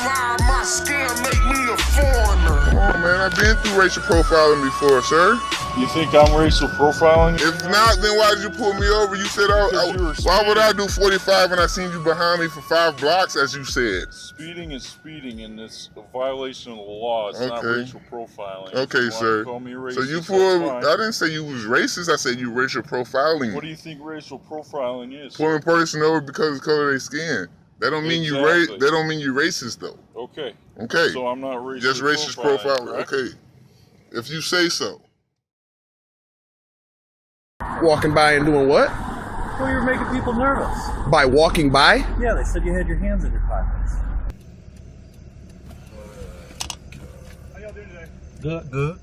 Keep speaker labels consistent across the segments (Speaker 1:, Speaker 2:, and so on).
Speaker 1: lie, my skin make me a foreigner.
Speaker 2: Come on, man, I've been through racial profiling before, sir.
Speaker 3: You think I'm racial profiling?
Speaker 2: If not, then why did you pull me over? You said, why would I do 45 when I seen you behind me for 5 blocks, as you said?
Speaker 3: Speeding is speeding, and it's a violation of the law. It's not racial profiling.
Speaker 2: Okay, sir.
Speaker 3: Call me racist,
Speaker 2: so you pulled, I didn't say you was racist, I said you racial profiling.
Speaker 3: What do you think racial profiling is?
Speaker 2: Pulling a person over because of the color of their skin. That don't mean that don't mean you racist, though.
Speaker 3: Okay.
Speaker 2: Okay.
Speaker 3: So I'm not racist.
Speaker 2: Just racist profiling. Okay. If you say so.
Speaker 4: Walking by and doing what?
Speaker 5: Well, you were making people nervous.
Speaker 4: By walking by?
Speaker 5: Yeah, they said you had your hands in your pockets.
Speaker 6: How y'all doing today?
Speaker 4: Good.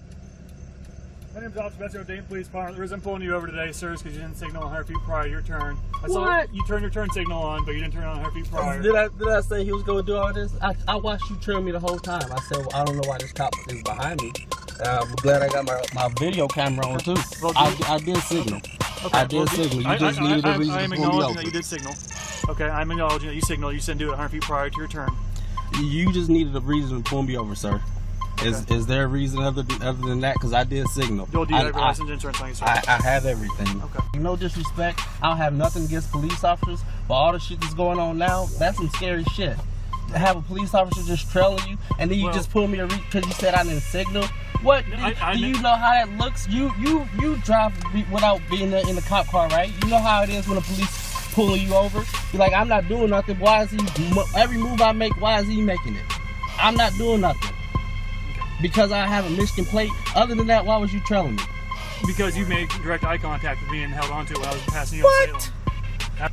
Speaker 6: My name's Officer Betsy O'Dane, Police Department. The reason I'm pulling you over today, sir, is because you didn't signal 100 feet prior to your turn. I saw you turned your turn signal on, but you didn't turn it on 100 feet prior.
Speaker 7: Did I say he was going to do all this? I watched you trail me the whole time. I said, well, I don't know why this cop is behind me. I'm glad I got my video camera on too.
Speaker 6: Well,
Speaker 7: I did signal.
Speaker 6: Okay,
Speaker 7: I did signal. You just needed a reason
Speaker 6: I am
Speaker 7: to pull me
Speaker 6: acknowledging
Speaker 7: over.
Speaker 6: that you did signal. Okay, I'm acknowledging that you signaled. You didn't do it 100 feet prior to your turn.
Speaker 7: You just needed a reason to pull me over, sir.
Speaker 6: Okay.
Speaker 7: Is there a reason other than that? Because I did signal.
Speaker 6: You'll do that for license insurance on you, sir.
Speaker 7: I have everything.
Speaker 6: Okay.
Speaker 7: No disrespect. I don't have nothing against police officers, but all the shit that's going on now, that's some scary shit. To have a police officer just trailing you, and then you just pull me because you said I didn't signal. What? Do you know how that looks? You drive without being in the cop car, right? You know how it is when the police pulling you over. You're like, I'm not doing nothing. Why is he? Every move I make, why is he making it? I'm not doing nothing. Because I have a Michigan plate. Other than that, why was you trailing me?
Speaker 6: Because you made direct eye contact with me and held onto it when I was passing you on Salem.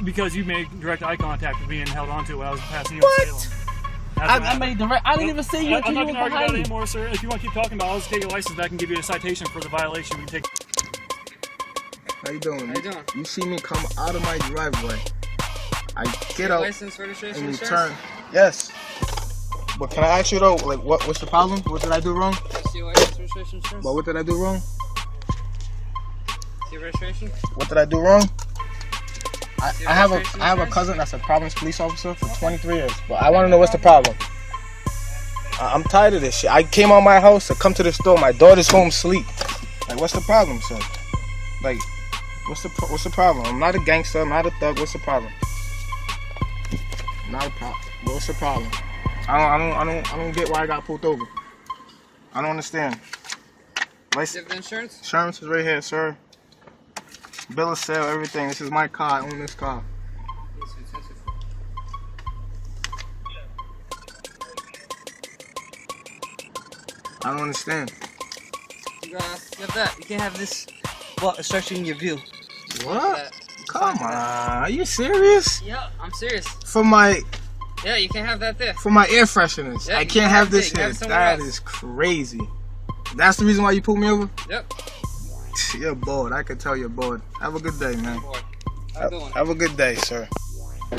Speaker 6: Because you made direct eye contact with me and held onto it when I was passing you on Salem.
Speaker 7: I made direct. I didn't even see you until you were behind me.
Speaker 6: I'm not going to argue about it anymore, sir. If you want to keep talking about it, I'll just take your license back and give you a citation for the violation. We can take.
Speaker 4: How you doing?
Speaker 8: How you doing?
Speaker 4: You see me come out of my driveway. I get out.
Speaker 8: License, registration,
Speaker 4: and
Speaker 8: insurance?
Speaker 4: turn. Yes. But can I ask you though, like, what's the problem? What did I do wrong?
Speaker 8: See your license, registration, insurance?
Speaker 4: But what did I do wrong?
Speaker 8: See your registration?
Speaker 4: What did I do wrong? I have a cousin that's a Providence police officer for 23 years, but I want to know what's the problem. I'm tired of this shit. I came out my house to come to the store. My daughter's home asleep. Like, what's the problem, sir? Like, what's the problem? I'm not a gangster. I'm not a thug. What's the problem? Not a problem. What's the problem? I don't get why I got pulled over. I don't understand.
Speaker 8: Do you have the insurance?
Speaker 4: Insurance is right here, sir. Bill of sale, everything. This is my car. I own this car. I don't understand.
Speaker 8: You have that. You can't have this obstructing your view.
Speaker 4: What? Come on. Are you serious?
Speaker 8: Yeah, I'm serious.
Speaker 4: For my...
Speaker 8: Yeah, you can't have that there.
Speaker 4: For my air fresheners.
Speaker 8: Yeah,
Speaker 4: I can't have this here. That
Speaker 8: else.
Speaker 4: is crazy. That's the reason why you pulled me over?
Speaker 8: Yep.
Speaker 4: You're bored. I can tell you're bored. Have a good day, man. Have a good day, sir.
Speaker 5: You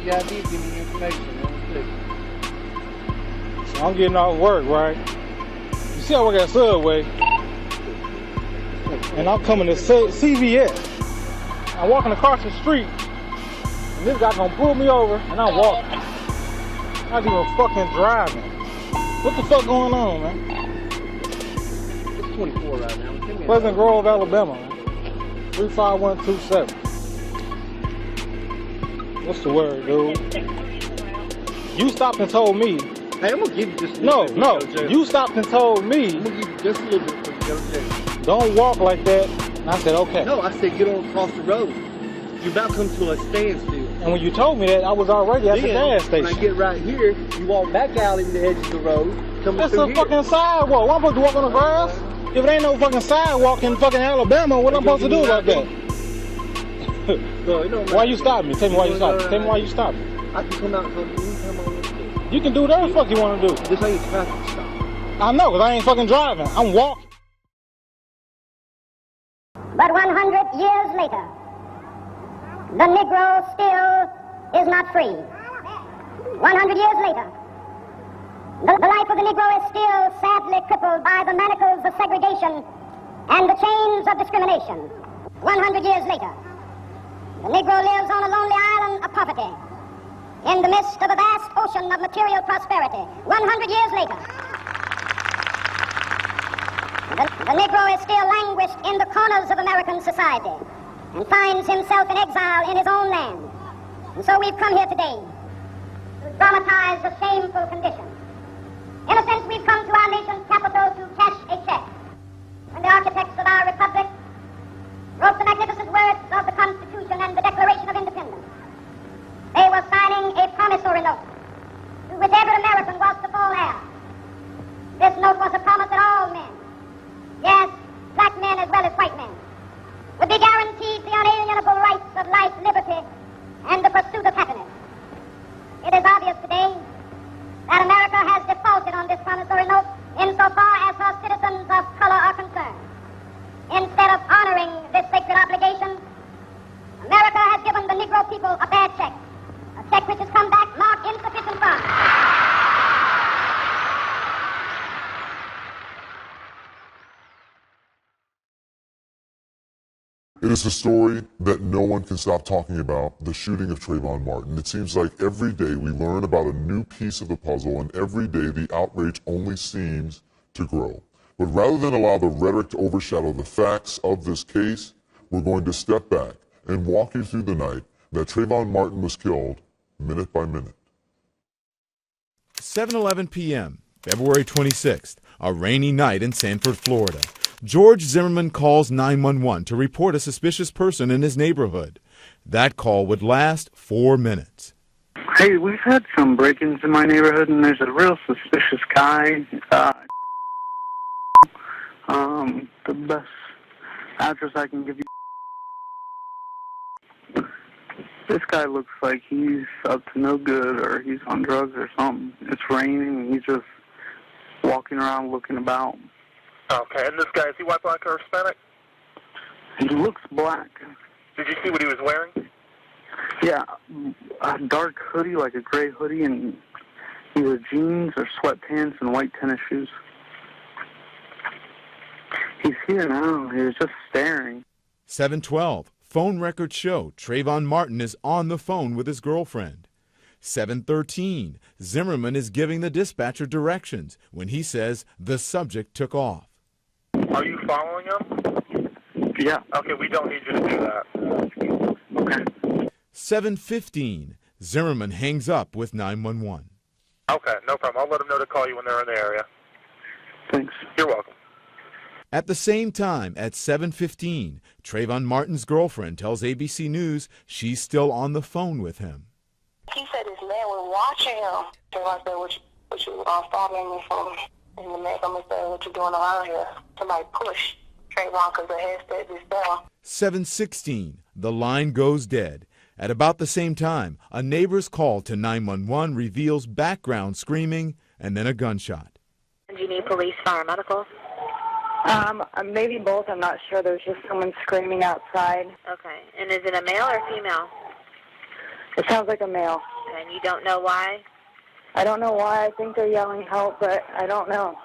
Speaker 5: got these, give me information. So I'm getting off work, right? You see I work at Subway. And I'm coming to CVS. I'm walking across the street. And this guy gonna pull me over and I'm walking. Not even fucking driving. What the fuck going on, man?
Speaker 7: It's 24 right now.
Speaker 5: Pleasant Grove, Alabama, man. 35127. What's the word, dude? You stopped and told me.
Speaker 7: Hey, I'm gonna give you just
Speaker 5: No. You stopped and told me.
Speaker 7: I'm gonna give you just a little bit for you.
Speaker 5: Don't walk like that. And I said, okay.
Speaker 7: No, I said get on across the road. You're about to come to a standstill.
Speaker 5: And when you told me that, I was already at the gas station.
Speaker 7: When I get right here, you walk back out in the edge of the road.
Speaker 5: That's a fucking sidewalk. Why am I supposed to walk on the grass? If it ain't no fucking sidewalk in fucking Alabama, what am I supposed to do about that? Why you stop me? Tell me why you stop me. Tell me why you stop me.
Speaker 7: I can come out and talk to you anytime I want to.
Speaker 5: You can do whatever the fuck you want to do.
Speaker 7: This ain't a traffic stop.
Speaker 5: I know, because I ain't fucking driving. I'm walking.
Speaker 9: But 100 years later, the Negro still is not free. 100 years later, the life of the Negro is still sadly crippled by the manacles of segregation and the chains of discrimination. 100 years later, The Negro lives on a lonely island of poverty in the midst of a vast ocean of material prosperity. 100 years later, the Negro is still languished in the corners of American society and finds himself in exile in his own land. And so we've come here today to dramatize the shameful condition. In a sense, we've come to our nation's capital to cash a check. When the architects of our republic wrote the magnificent words of the Constitution and the Declaration of Independence, they were signing a promissory note to which every American was to fall heir. This note was a promise that all men, yes, black men as well as white men, would be guaranteed the unalienable rights of life, liberty, and the pursuit of happiness. It is obvious today that America has defaulted on this promissory note insofar as her citizens of color are concerned. Instead of honoring this sacred obligation, America has given the Negro people a bad check, a check which has come back marked insufficient funds.
Speaker 10: It is a story that no one can stop talking about, the shooting of Trayvon Martin. It seems like every day we learn about a new piece of the puzzle, and every day the outrage only seems to grow. But rather than allow the rhetoric to overshadow the facts of this case, we're going to step back and walk you through the night that Trayvon Martin was killed, minute by minute.
Speaker 11: 7:11 p.m., February 26th, a rainy night in Sanford, Florida. George Zimmerman calls 911 to report a suspicious person in his neighborhood. That call would last 4 minutes.
Speaker 12: Hey, we've had some break-ins in my neighborhood, and there's a real suspicious guy. The best address I can give you. This guy looks like he's up to no good, or he's on drugs or something. It's raining, and he's just walking around looking about.
Speaker 13: Okay, and this guy, is he white, black, or Hispanic?
Speaker 12: He looks black.
Speaker 13: Did you see what he was wearing?
Speaker 12: Yeah, a dark hoodie, like a gray hoodie, and either jeans or sweatpants and white tennis shoes. He's here now. He was just staring.
Speaker 11: 7:12, phone records show Trayvon Martin is on the phone with his girlfriend. 7:13, Zimmerman is giving the dispatcher directions when he says the subject took off.
Speaker 13: Are you following him?
Speaker 12: Yeah.
Speaker 13: Okay, we don't need you to do that.
Speaker 12: Okay.
Speaker 11: 7:15, Zimmerman hangs up with 911.
Speaker 13: Okay, no problem. I'll let him know to call you when they're in the area.
Speaker 12: Thanks.
Speaker 13: You're welcome.
Speaker 11: At the same time, at 7:15, Trayvon Martin's girlfriend tells ABC News she's still on the phone with him.
Speaker 14: He said his man was watching him. So I said, what you following me from? And the man come and said, what you doing around here? Somebody push Trayvon because the head said this down. 7:16,
Speaker 11: the line goes dead. At about the same time, a neighbor's call to 911 reveals background screaming and then a gunshot.
Speaker 14: Do you need police, fire, medical?
Speaker 15: Maybe both. I'm not sure. There's just someone screaming outside.
Speaker 14: Okay. And is it a male or female?
Speaker 15: It sounds like a male.
Speaker 14: Okay. And you don't know why?
Speaker 15: I don't know why. I think they're yelling help, but I don't know.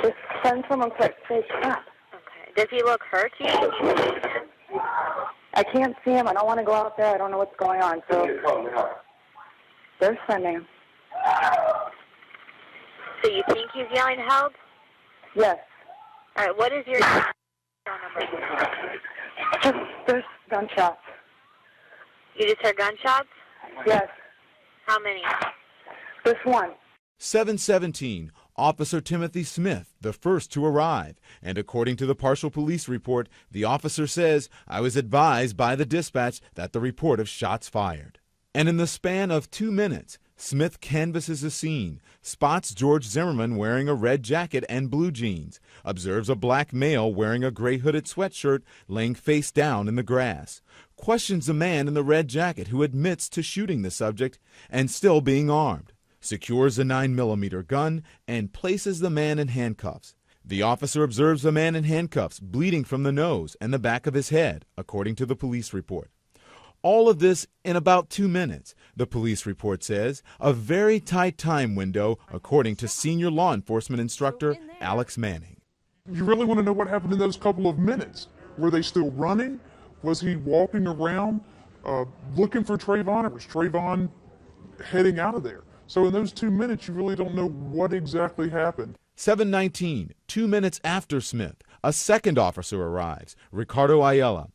Speaker 15: Just send someone quick. Say crap.
Speaker 14: Okay. Does he look hurt to you?
Speaker 15: I can't see him. I don't want to go out there. I don't know what's going on. So they're sending him.
Speaker 14: So you think he's yelling help?
Speaker 15: Yes.
Speaker 14: All right. What is your phone number?
Speaker 15: There's gunshots.
Speaker 14: You just heard gunshots?
Speaker 15: Yes.
Speaker 14: How many?
Speaker 15: This one.
Speaker 11: 7:17, Officer Timothy Smith, the first to arrive, and according to the partial police report, the officer says, I was advised by the dispatch that the report of shots fired. And in the span of 2 minutes, Smith canvasses the scene, spots George Zimmerman wearing a red jacket and blue jeans, observes a black male wearing a gray hooded sweatshirt laying face down in the grass, questions the man in the red jacket who admits to shooting the subject and still being armed, secures a 9mm gun, and places the man in handcuffs. The officer observes the man in handcuffs bleeding from the nose and the back of his head, according to the police report. All of this in about 2 minutes, the police report says, a very tight time window, according to senior law enforcement instructor Alex Manning.
Speaker 2: You really want to know what happened in those couple of minutes? Were they still running?
Speaker 16: Was he walking around looking for Trayvon, or was Trayvon heading out of there? So in those 2 minutes, you really don't know what exactly happened.
Speaker 11: 7:19, 2 minutes after Smith, a second officer arrives, Ricardo Ayala,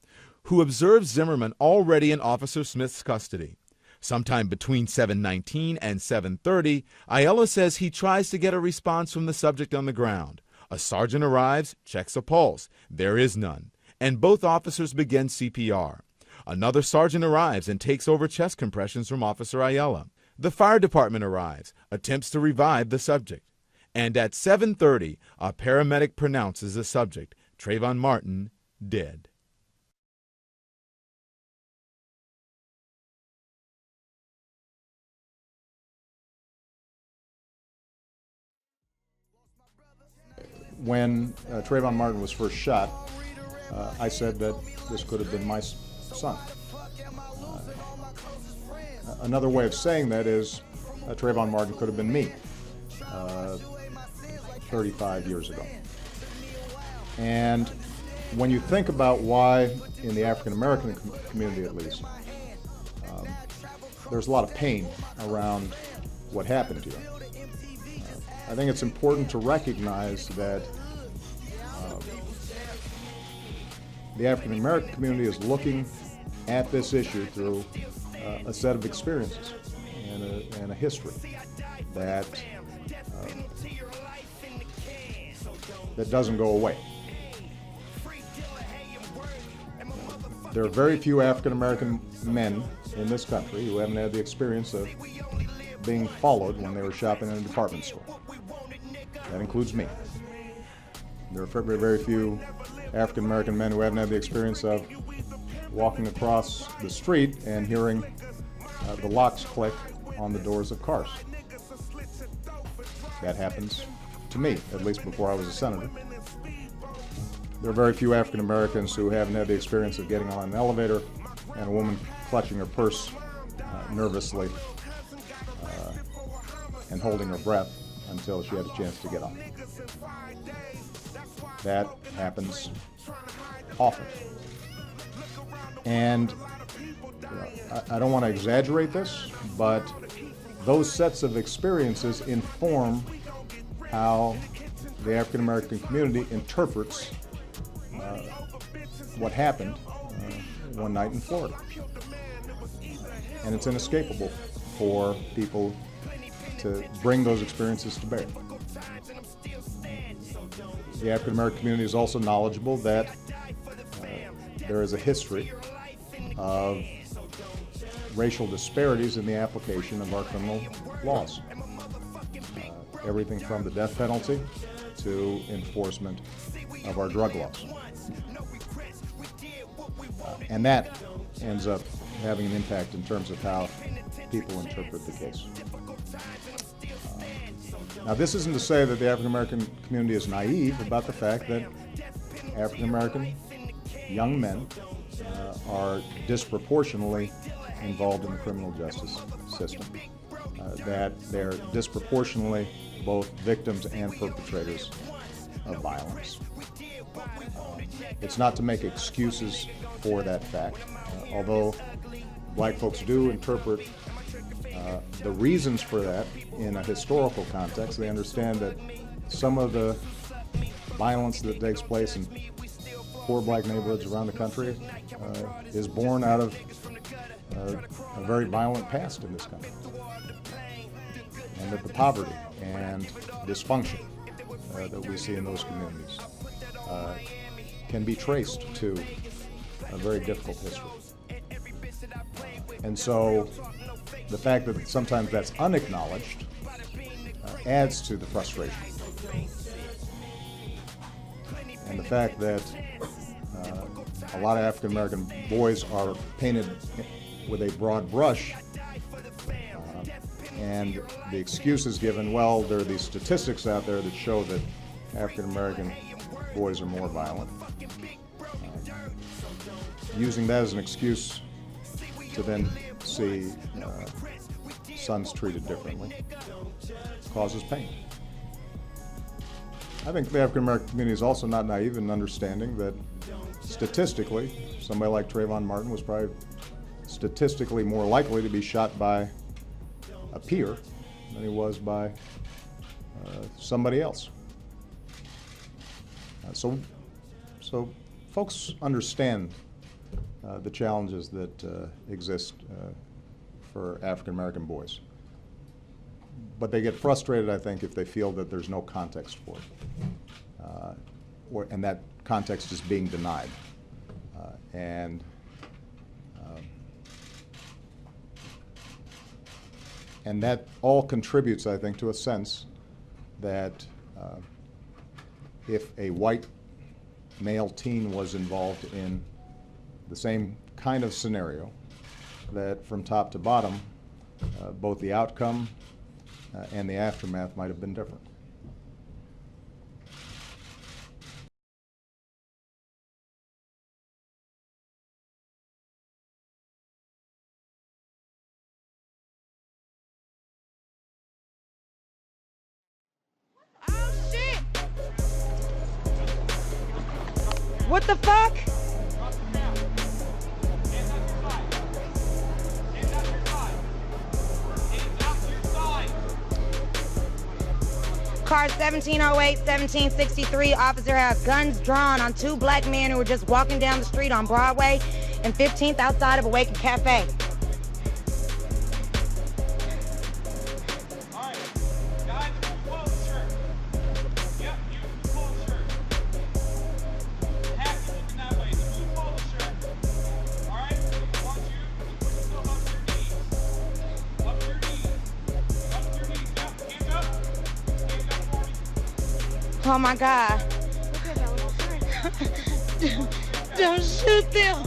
Speaker 11: who observes Zimmerman already in Officer Smith's custody. Sometime between 7:19 and 7:30, Ayala says he tries to get a response from the subject on the ground. A sergeant arrives, checks a pulse. There is none, and both officers begin CPR. Another sergeant arrives and takes over chest compressions from Officer Ayala. The fire department arrives, attempts to revive the subject. And at 7:30, a paramedic pronounces the subject, Trayvon Martin, dead.
Speaker 17: When Trayvon Martin was first shot, I said that this could have been my son. Another way of saying that is Trayvon Martin could have been me 35 years ago. And when you think about why, in the African American community at least, there's a lot of pain around what happened to you. I think it's important to recognize that the African American community is looking at this issue through a set of experiences and a history that doesn't go away. There are very few African American men in this country who haven't had the experience of being followed when they were shopping in a department store. That includes me. There are very few African American men who haven't had the experience of walking across the street and hearing the locks click on the doors of cars. That happens to me, at least before I was a senator. There are very few African Americans who haven't had the experience of getting on an elevator and a woman clutching her purse nervously and holding her breath until she had a chance to get on. That happens often. And I don't want to exaggerate this, but those sets of experiences inform how the African American community interprets what happened one night in Florida. And it's inescapable for people to bring those experiences to bear. The African American community is also knowledgeable that there is a history of racial disparities in the application of our criminal laws. Everything from the death penalty to enforcement of our drug laws. And that ends up having an impact in terms of how people interpret the case. Now, this isn't to say that the African American community is naive about the fact that African American young men are disproportionately involved in the criminal justice system, that they're disproportionately both victims and perpetrators of violence. It's not to make excuses for that fact, although black folks do interpret the reasons for that in a historical context. They understand that some of the violence that takes place in poor black neighborhoods around the country is born out of a very violent past in this country. And that the poverty and dysfunction that we see in those communities can be traced to a very difficult history. And so the fact that sometimes that's unacknowledged adds to the frustration. And the fact that a lot of African American boys are painted with a broad brush, and the excuse is given, well, there are these statistics out there that show that African American boys are more violent. Using that as an excuse to then see sons treated differently causes pain. I think the African American community is also not naive in understanding that statistically, somebody like Trayvon Martin was probably statistically more likely to be shot by a peer than he was by somebody else. So folks understand the challenges that exist for African American boys. But they get frustrated, I think, if they feel that there's no context for it, and that context is being denied. And that all contributes, I think, to a sense that if a white male teen was involved in the same kind of scenario, that from top to bottom, both the outcome and the aftermath might have been different.
Speaker 18: What the fuck? Car 1708, 1763. Officer has guns drawn on two black men who were just walking down the street on Broadway and 15th outside of Awaken Cafe. Oh my God. Don't shoot them.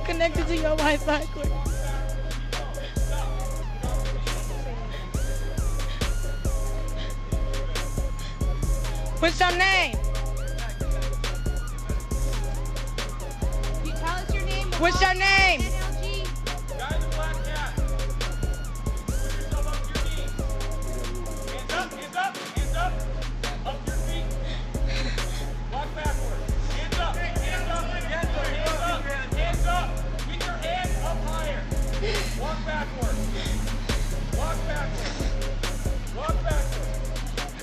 Speaker 18: Connected to your Wi-Fi cord. What's your name? What's your name?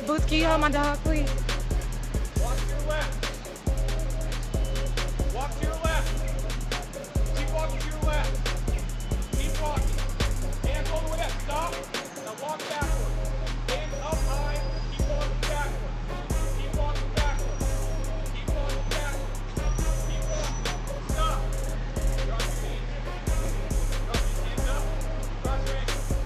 Speaker 18: Boots, can you hold my dog, please?
Speaker 19: Walk to your left. Walk to your left. Keep walking to your left. Keep walking. Hands all the way up. Stop. Now walk backward. Hands up high. Keep walking backward. Keep walking backward. Keep walking backward. Keep walking. Stop. Drop your knees. Drop your hands up. Cross your ankles.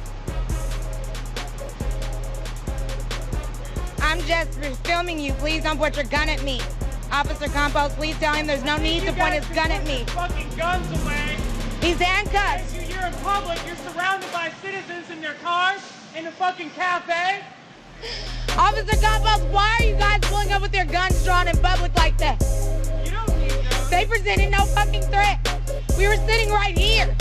Speaker 18: I'm just filming you. Please don't point your gun at me. Officer Campos, please tell him there's no need to point his gun at me.
Speaker 19: Fucking guns away.
Speaker 18: He's handcuffed.
Speaker 19: You're in public. You're surrounded by citizens in their cars in a fucking cafe.
Speaker 18: Officer Campos, why are you guys pulling up with your guns drawn in public like that?
Speaker 19: You don't need those.
Speaker 18: They presented no fucking threat. We were sitting right here.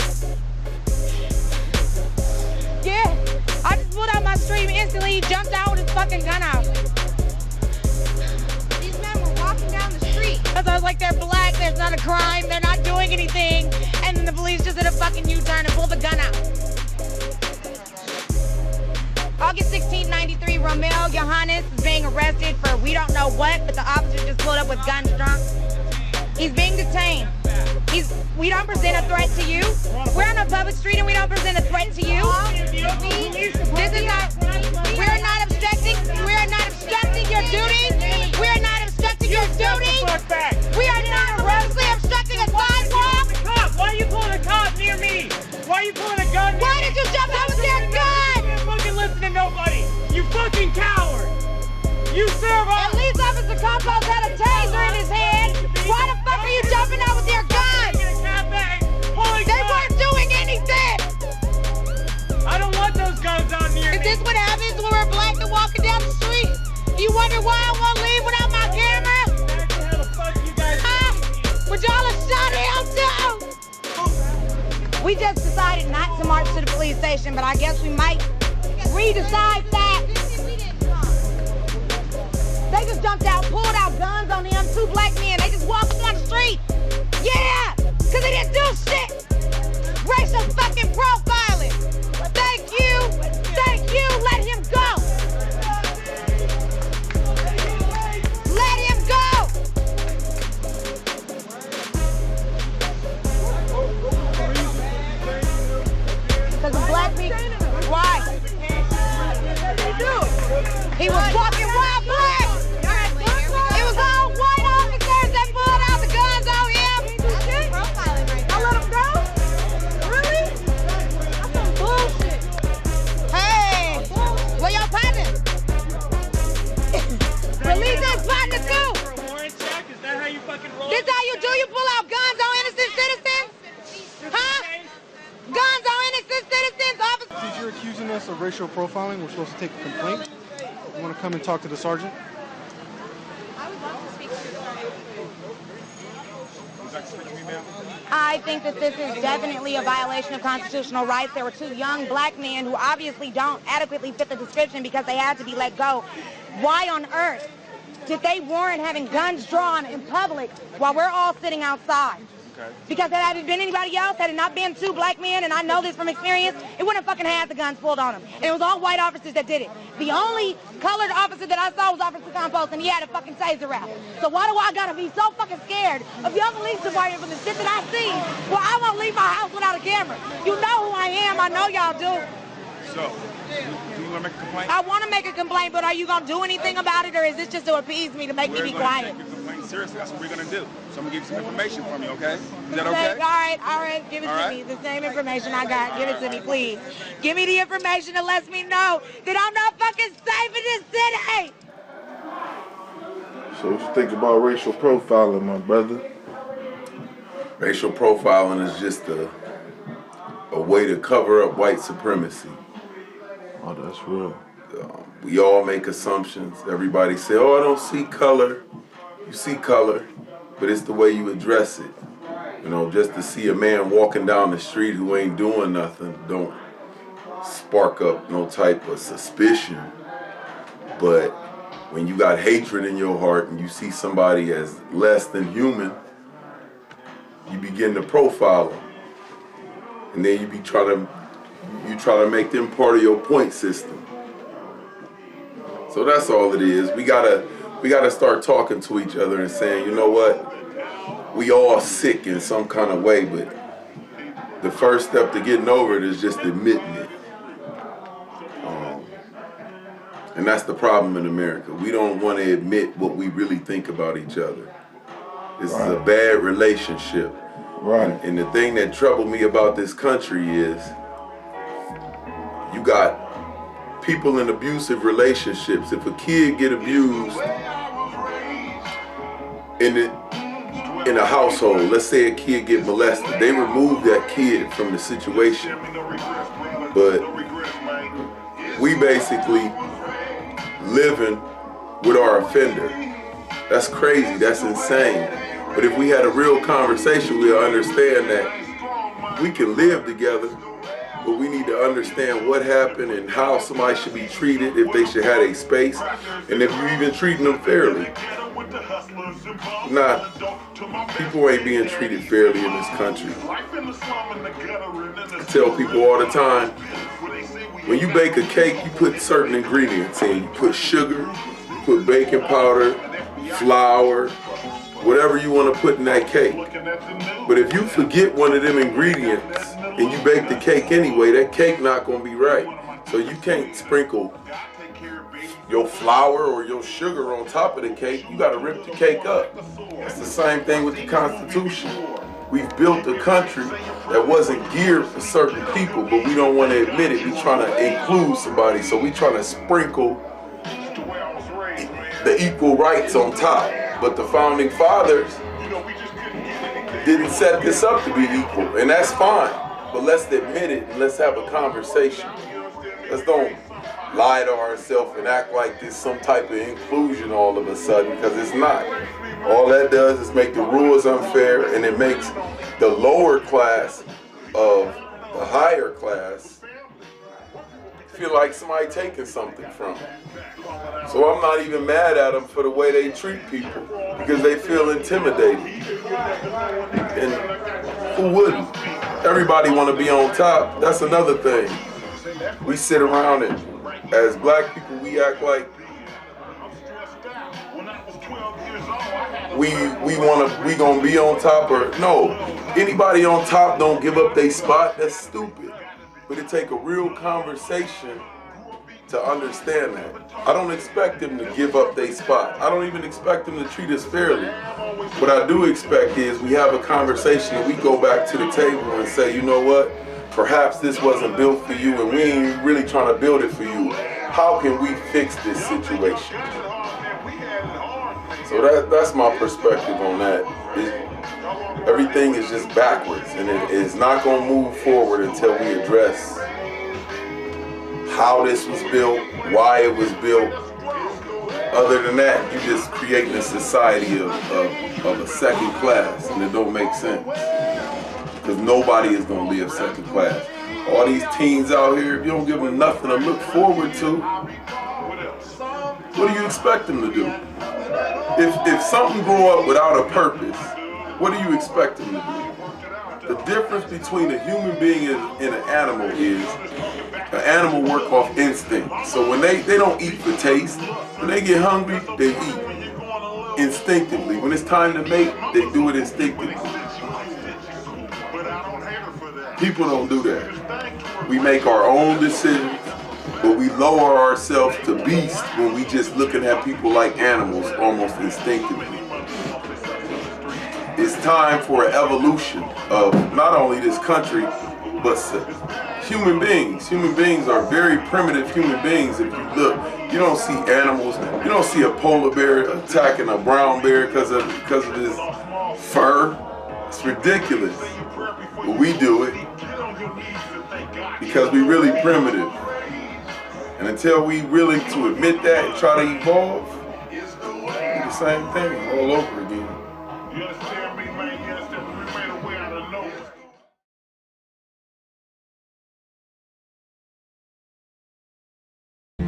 Speaker 18: Yeah, I just pulled out my stream instantly. He jumped out with his fucking gun out. These men were walking down the street. Because I was like, they're black, there's not a crime, they're not doing anything. And then the police just did a fucking U-turn and pulled the gun out. August 16, 93, Romeo Johannes is being arrested for we don't know what, but the officer just pulled up with guns drawn. He's being detained. We don't present a threat to you. We're on a public street and we don't present a threat to you. This is not, we're not obstructing your duties. We're not obstructing your duties. We are not grossly obstructing a sidewalk.
Speaker 19: Why are you pulling a cop near me? Why are you pulling a gun near me?
Speaker 18: Why did you jump out with your gun?
Speaker 19: You didn't fucking listen to nobody. You fucking coward. You serve us.
Speaker 18: At least Officer Campos had a taser in his hand. Why the fuck are you jumping out with your gun? They weren't doing anything.
Speaker 19: I don't want those guns out near me.
Speaker 18: Is this what happens when we're black and walking down the street? You wonder why I won't leave without my camera?
Speaker 19: How the fuck you guys
Speaker 18: We just decided not to march to the police station, but I guess we might redecide that. They just jumped out, pulled out guns on them, 2 black men. They just walked down the street. Yeah, because they didn't do shit. Racial fucking profiling. Thank you. Thank you. Let him go. Let him go. Because the black people, why? He was walking while black. It was all white officers that pulled out the guns on him. Y'all let him go? Really? That's some bullshit. Hey, where your partner? Release his partner too.
Speaker 19: Is that how you fucking roll?
Speaker 18: This how you do? You pull out guns on innocent citizens? Huh? Guns on innocent citizens, officers.
Speaker 20: Since you're accusing us of racial profiling, we're supposed to take a complaint. You want to come and talk to the sergeant?
Speaker 18: I would love to speak to the sergeant. I think that this is definitely a violation of constitutional rights. There were 2 young black men who obviously don't adequately fit the description because they had to be let go. Why on earth did they warrant having guns drawn in public while we're all sitting outside? Because had it been anybody else, had it not been 2 black men, and I know this from experience, it wouldn't have fucking had the guns pulled on them. And it was all white officers that did it. The only colored officer that I saw was Officer Compost, and he had a fucking taser out. So why do I gotta be so fucking scared of your police department from the shit that I see? Well, I won't leave my house without a camera. You know who I am. I know y'all do.
Speaker 21: So, do you want to make a complaint?
Speaker 18: I want to make a complaint, but are you gonna do anything about it, or is this just to appease me to make me be quiet?
Speaker 21: We're going to take your complaint seriously. That's what we're going to do. So I'm going to give you some information from you, okay? Is that okay?
Speaker 18: All right, give it to me. The same information I got. Give it to me, please. Give me the information that lets me know that I'm not fucking safe in this city.
Speaker 22: So what you think about racial profiling, my brother?
Speaker 23: Racial profiling is just a way to cover up white supremacy.
Speaker 22: Oh, that's real.
Speaker 23: We all make assumptions. Everybody say, oh, I don't see color. You see color, but it's the way you address it. You know, just to see a man walking down the street who ain't doing nothing don't spark up no type of suspicion. But when you got hatred in your heart and you see somebody as less than human, you begin to profile them. And then you try to make them part of your point system. So that's all it is. We gotta start talking to each other and saying, you know what? We all sick in some kind of way, but the first step to getting over it is just admitting it. And that's the problem in America. We don't want to admit what we really think about each other. This is a bad relationship.
Speaker 22: Right.
Speaker 23: And the thing that troubled me about this country is you got people in abusive relationships. If a kid get abused in a household, let's say a kid get molested, they remove that kid from the situation. But we basically living with our offender. That's crazy, that's insane. But if we had a real conversation, we'll understand that we can live together, but we need to understand what happened and how somebody should be treated, if they should have a space, and if you're even treating them fairly. People ain't being treated fairly in this country. I tell people all the time, when you bake a cake, you put certain ingredients in. You put sugar, you put baking powder, flour, whatever you want to put in that cake. But if you forget one of them ingredients and you bake the cake anyway, that cake not going to be right. So you can't sprinkle your flour or your sugar on top of the cake. You got to rip the cake up. It's the same thing with the Constitution. We've built a country that wasn't geared for certain people, but we don't want to admit it. We're trying to include somebody, so we're trying to sprinkle the equal rights on top. But the founding fathers didn't set this up to be equal, and that's fine. But let's admit it and let's have a conversation. Let's don't lie to ourselves and act like there's some type of inclusion all of a sudden, because it's not. All that does is make the rules unfair, and it makes the lower class of the higher class feel like somebody taking something from them. So I'm not even mad at them for the way they treat people because they feel intimidated. And who wouldn't? Everybody want to be on top. That's another thing. We sit around and as black people we act like we gonna be on top, or no, anybody on top don't give up their spot. That's stupid. But it take a real conversation to understand that. I don't expect them to give up their spot. I don't even expect them to treat us fairly. What I do expect is we have a conversation and we go back to the table and say, you know what? Perhaps this wasn't built for you and we ain't really trying to build it for you. How can we fix this situation? So that's my perspective on that. Everything is just backwards, and it is not going to move forward until we address how this was built, why it was built. Other than that, you're just creating a society of a second class, and it don't make sense. Because nobody is going to live second class. All these teens out here, if you don't give them nothing to look forward to, what do you expect them to do? If something grow up without a purpose, what do you expect them to do? The difference between a human being and an animal is an animal work off instinct. So when they don't eat for taste, when they get hungry, they eat instinctively. When it's time to mate, they do it instinctively. People don't do that. We make our own decisions, but we lower ourselves to beast when we just looking at people like animals almost instinctively. It's time for an evolution of not only this country, but human beings. Human beings are very primitive human beings. If you look, you don't see animals. You don't see a polar bear attacking a brown bear because of his fur. It's ridiculous. But we do it because we really primitive. And until we really to admit that and try to evolve, it's the same thing all over again.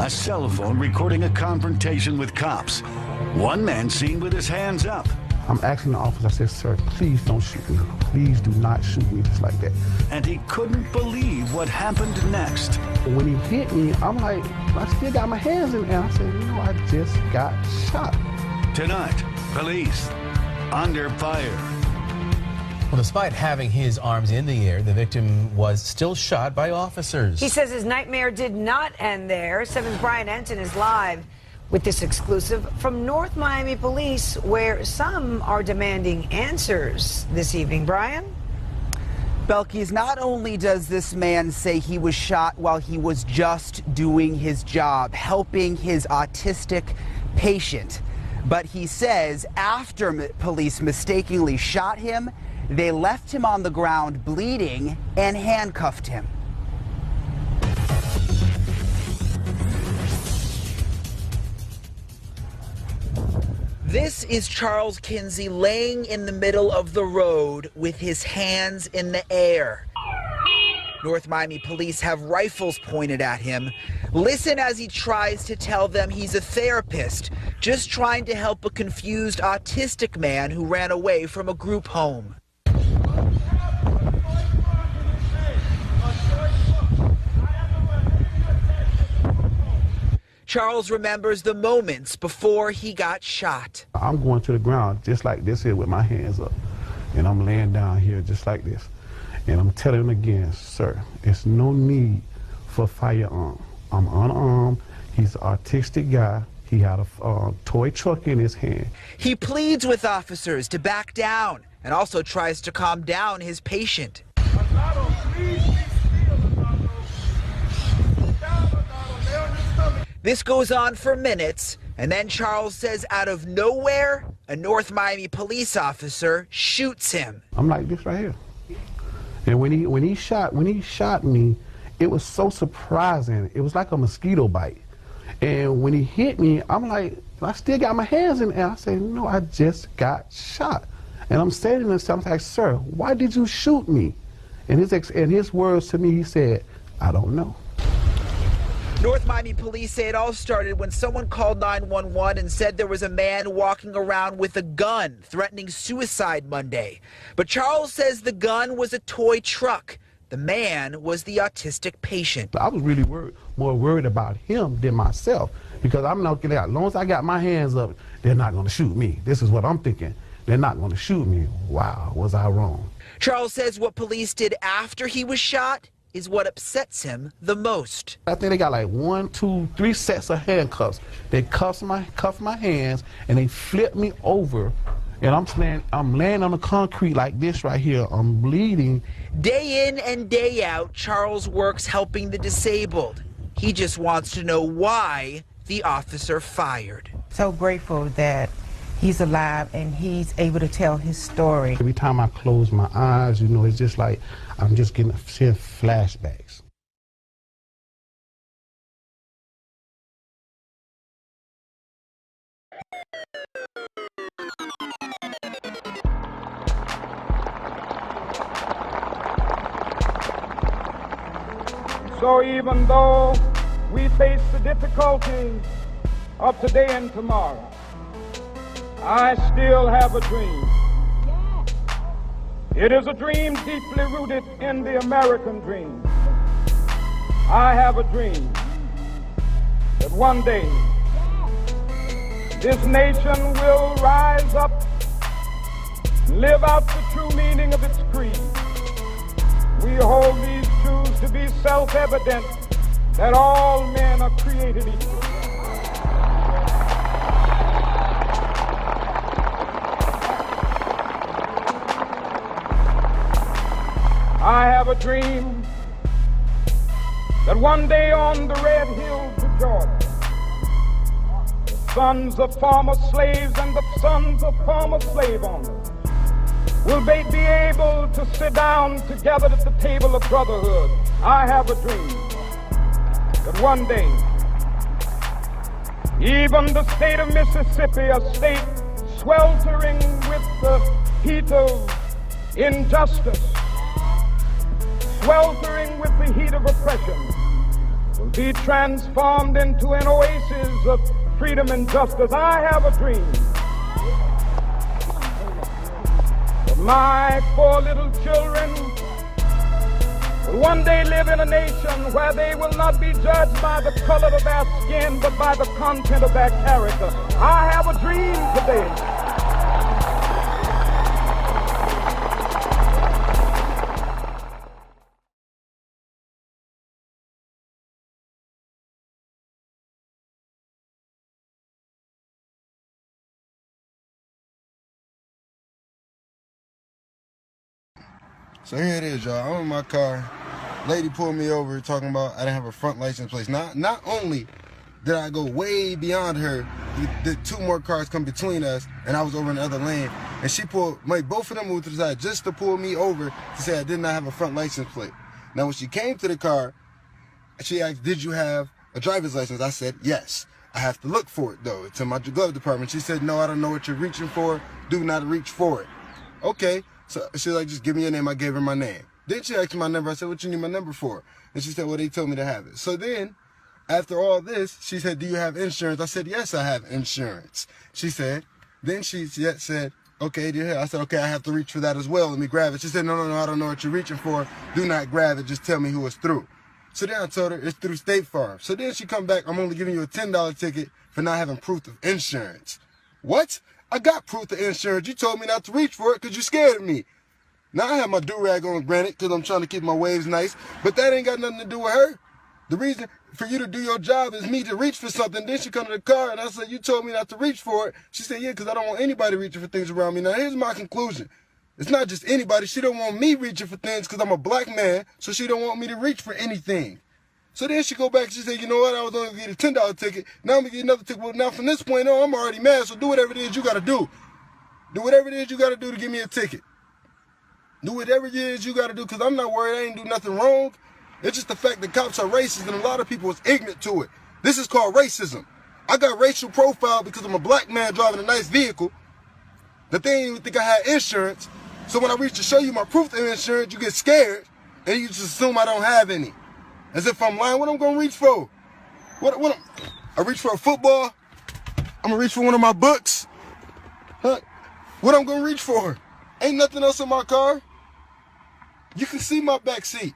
Speaker 1: A cell phone recording a confrontation with cops. One man seen with his hands up.
Speaker 3: I'm asking the officer, I said, sir, please don't shoot me. Please do not shoot me just like that.
Speaker 1: And he couldn't believe what happened next.
Speaker 3: When he hit me, I'm like, I still got my hands in the air. I said, you know, I just got shot.
Speaker 1: Tonight, police under fire.
Speaker 6: Well, despite having his arms in the air, the victim was still shot by officers.
Speaker 24: He says his nightmare did not end there. 7's Brian Enton is live with this exclusive from North Miami Police, where some are demanding answers this evening. Brian?
Speaker 25: Belkis, not only does this man say he was shot while he was just doing his job, helping his autistic patient, but he says after police mistakenly shot him, they left him on the ground bleeding and handcuffed him. This is Charles Kinsey laying in the middle of the road with his hands in the air. North Miami police have rifles pointed at him. Listen as he tries to tell them he's a therapist, just trying to help a confused autistic man who ran away from a group home. Charles remembers the moments before he got shot.
Speaker 3: I'm going to the ground just like this here with my hands up. And I'm laying down here just like this. And I'm telling him again, sir, it's no need for firearm. I'm unarmed. He's an autistic guy. He had a toy truck in his hand.
Speaker 25: He pleads with officers to back down and also tries to calm down his patient. This goes on for minutes, and then Charles says out of nowhere, a North Miami police officer shoots him.
Speaker 3: I'm like this right here. And when he shot me, it was so surprising. It was like a mosquito bite. And when he hit me, I'm like, I still got my hands in the air. I said, no, I just got shot. And I'm saying to him, I'm like, sir, why did you shoot me? And his words to me, he said, I don't know.
Speaker 25: North Miami police say it all started when someone called 911 and said there was a man walking around with a gun threatening suicide Monday. But Charles says the gun was a toy truck. The man was the autistic patient.
Speaker 3: I was really more worried about him than myself, because I'm looking at, as long as I got my hands up, they're not going to shoot me. This is what I'm thinking. They're not going to shoot me. Wow, was I wrong?
Speaker 25: Charles says what police did after he was shot is what upsets him the most.
Speaker 3: I think they got like 1, 2, 3 sets of handcuffs. They cuff my hands and they flip me over, and I'm laying on the concrete like this right here. I'm bleeding.
Speaker 25: Day in and day out, Charles works helping the disabled. He just wants to know why the officer fired.
Speaker 4: So grateful that he's alive and he's able to tell his story.
Speaker 3: Every time I close my eyes, you know, it's just like I'm just seeing flashbacks.
Speaker 5: So even though we face the difficulties of today and tomorrow, I still have a dream. It is a dream deeply rooted in the American dream. I have a dream that one day this nation will rise up and live out the true meaning of its creed. We hold these truths to be self-evident, that all men are created equal. I have a dream that one day on the red hills of Georgia, the sons of former slaves and the sons of former slave owners will be able to sit down together at the table of brotherhood. I have a dream that one day, even the state of Mississippi, a state sweltering with the heat of injustice, sweltering with the heat of oppression, will be transformed into an oasis of freedom and justice. I have a dream that my 4 little children will one day live in a nation where they will not be judged by the color of their skin, but by the content of their character. I have a dream today.
Speaker 7: So here it is, y'all. I'm in my car. Lady pulled me over talking about I didn't have a front license plate. Not only did I go way beyond her, the 2 more cars come between us, and I was over in the other lane. And she pulled, both of them moved to the side just to pull me over to say I did not have a front license plate. Now, when she came to the car, she asked, did you have a driver's license? I said, yes. I have to look for it, though. It's in my glove department. She said, no, I don't know what you're reaching for. Do not reach for it. Okay. So she's like, just give me your name. I gave her my name. Then she asked me my number. I said, what you need my number for? And she said, well, they told me to have it. So then, after all this, she said, do you have insurance? I said, yes, I have insurance. She said, then she said, okay, do you have? I said, okay, I have to reach for that as well. Let me grab it. She said, no, I don't know what you're reaching for. Do not grab it. Just tell me who it's through. So then I told her it's through State Farm. So then she come back, I'm only giving you a $10 ticket for not having proof of insurance. What? I got proof of insurance. You told me not to reach for it because you scared of me. Now I have my do-rag on, granted, because I'm trying to keep my waves nice, but that ain't got nothing to do with her. The reason for you to do your job is me to reach for something. Then she come to the car and I said, you told me not to reach for it. She said, yeah, because I don't want anybody reaching for things around me. Now here's my conclusion. It's not just anybody. She don't want me reaching for things because I'm a black man, so she don't want me to reach for anything. So then she go back and she said, you know what, I was only going to get a $10 ticket. Now I'm going to get another ticket. Well, now from this point on, I'm already mad, so do whatever it is you got to do. Do whatever it is you got to do to give me a ticket. Do whatever it is you got to do, because I'm not worried. I ain't do nothing wrong. It's just the fact that cops are racist, and a lot of people is ignorant to it. This is called racism. I got racial profile because I'm a black man driving a nice vehicle that they didn't even think I had insurance. So when I reach to show you my proof of insurance, you get scared. and you just assume I don't have any. As if I'm lying. What I'm gonna reach for? I reach for a football? I'm gonna reach for one of my books? Huh? What I'm gonna reach for? Ain't nothing else in my car. You can see my back seat.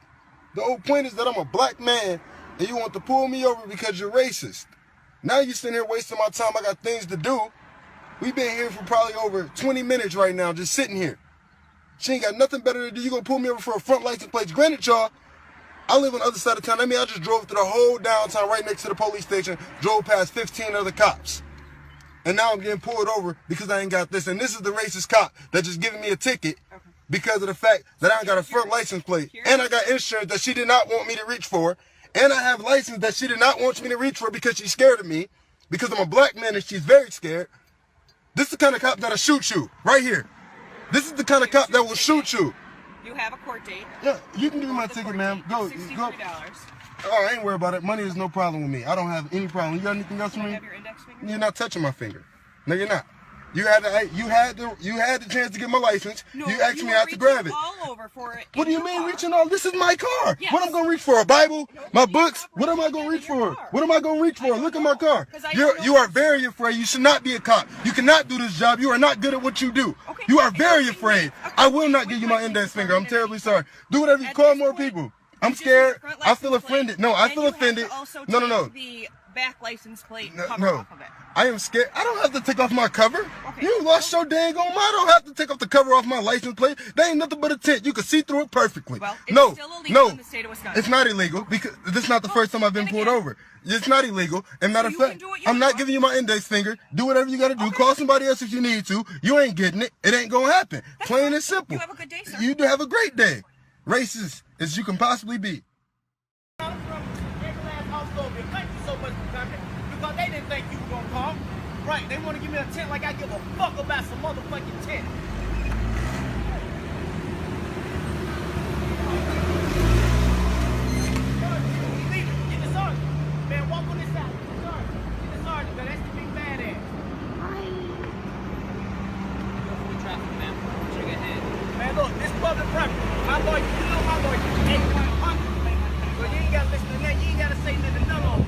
Speaker 7: The whole point is that I'm a black man and you want to pull me over because you're racist. Now you sitting here wasting my time. I got things to do. We've been here for probably over 20 minutes right now, just sitting here. She ain't got nothing better to do. You gonna pull me over for a front license plate. Granted, y'all, I live on the other side of town. I mean, I just drove through the whole downtown right next to the police station, drove past 15 other cops. And now I'm getting pulled over because I ain't got this. And this is the racist cop that just giving me a ticket because of the fact that I ain't got a front license plate. And I got insurance that she did not want me to reach for. And I have license that she did not want me to reach for because she's scared of me. Because I'm a black man and she's very scared. This is the kind of cop that'll shoot you, right here. This is the kind of cop that will shoot you.
Speaker 8: You have a court date.
Speaker 7: Yeah, you can give me my ticket, ma'am. Go.
Speaker 8: $63.
Speaker 7: Oh, I ain't worried about it. Money is no problem with me. I don't have any problem. You got anything else for me?
Speaker 8: Have your index finger?
Speaker 7: You're not touching my finger. No, you're not. You had the chance to get my license.
Speaker 8: No,
Speaker 7: you asked me not to grab it.
Speaker 8: All over for it.
Speaker 7: What do you mean reaching all? This is my car.
Speaker 8: Yes.
Speaker 7: What am I gonna reach for? A Bible? My books? What am I gonna reach for? What am I gonna reach for? Look at my car. You are very afraid. You should not be a cop. You cannot do this job. You are not good at what you do. You are very afraid. I will not give you my index finger. I'm terribly sorry. Do whatever you call more people. I'm scared. I feel offended. No, I feel offended. No.
Speaker 8: The back license plate
Speaker 7: No.
Speaker 8: off of it.
Speaker 7: I am scared. I don't have to take off my cover. You lost your dang on mind. I don't have to take off the cover off my license plate. They ain't nothing but a tent. You can see through it perfectly.
Speaker 8: Well, it's still illegal in the state of Wisconsin.
Speaker 7: It's not illegal because this is not the first time I've been pulled over. It's not illegal. And matter of fact, I'm not giving you my index finger. Do whatever you got to do. Call somebody else if you need to. You ain't getting it. It ain't going to happen. Plain and simple.
Speaker 8: You have a good day, sir.
Speaker 7: You do have a great day. Racist as you can possibly be.
Speaker 19: Thank you so much for coming because they didn't think you were gonna come. Right? They want to give me a tent like I give a fuck about some motherfucking tent. Get the sergeant, man. Walk on this side. Get the sergeant, man. That's the big badass. Man, look, this public property. My lawyer, you know my lawyer. 8100, man. So you ain't gotta listen to that. You ain't gotta say nothing to none of them.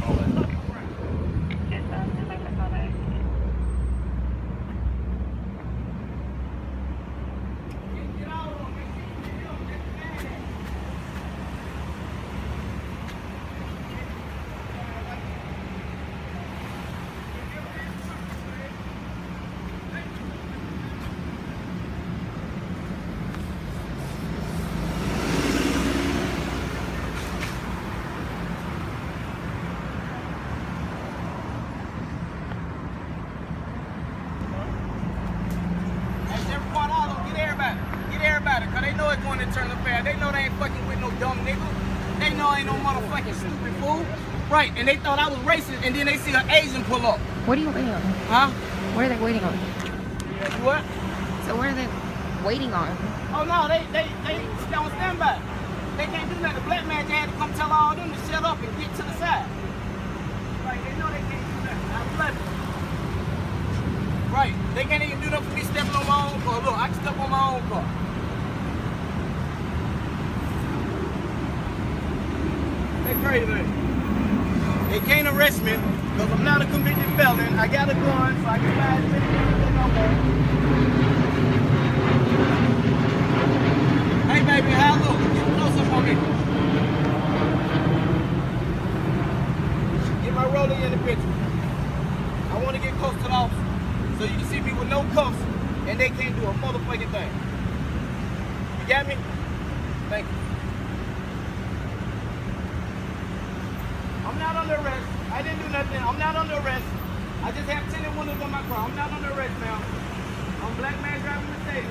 Speaker 19: Right, and they thought I was racist, and then they see an Asian pull up.
Speaker 9: What are you waiting on?
Speaker 19: Huh?
Speaker 9: What are they waiting on?
Speaker 19: What?
Speaker 9: So what are they waiting on?
Speaker 19: Oh no, they on standby. They can't do nothing. The black man just had to come tell all of them to shut up and get to the side. Right, they know they can't do nothing. I'm bluffing. Right, they can't even do nothing for me stepping on my own car. Look, I can step on my own car. They crazy, man. They can't arrest me because I'm not a convicted felon. I got a gun, so I can buy as many guns as I want. Hey, baby, how look? Get close up on me. Get my rolling in the picture. I want to get close to the officer so you can see me with no cuffs and they can't do a motherfucking thing. You got me? Thank you. I'm not under arrest. I didn't do nothing. I'm not under arrest. I just have tinted windows on my car. I'm not under arrest now. I'm a black man driving Mercedes.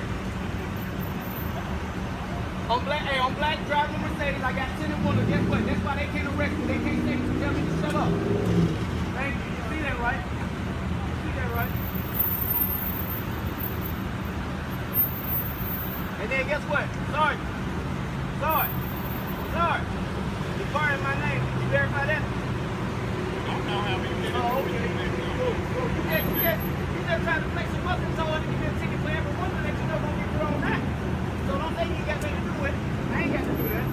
Speaker 19: I'm black driving a Mercedes. I got tinted windows. Guess what? That's why they can't arrest me. They can't say to tell me to shut up. Thank you. You see that, right? You see that, right? And then guess what? Sergeant. You fired my name. Did you verify that? I don't know how many minutes. Oh, okay. Cool. You just tried to play some muscle so I can give you a ticket for every one that you know gonna get thrown out. So don't think you got nothing to do with it. I ain't got to do that.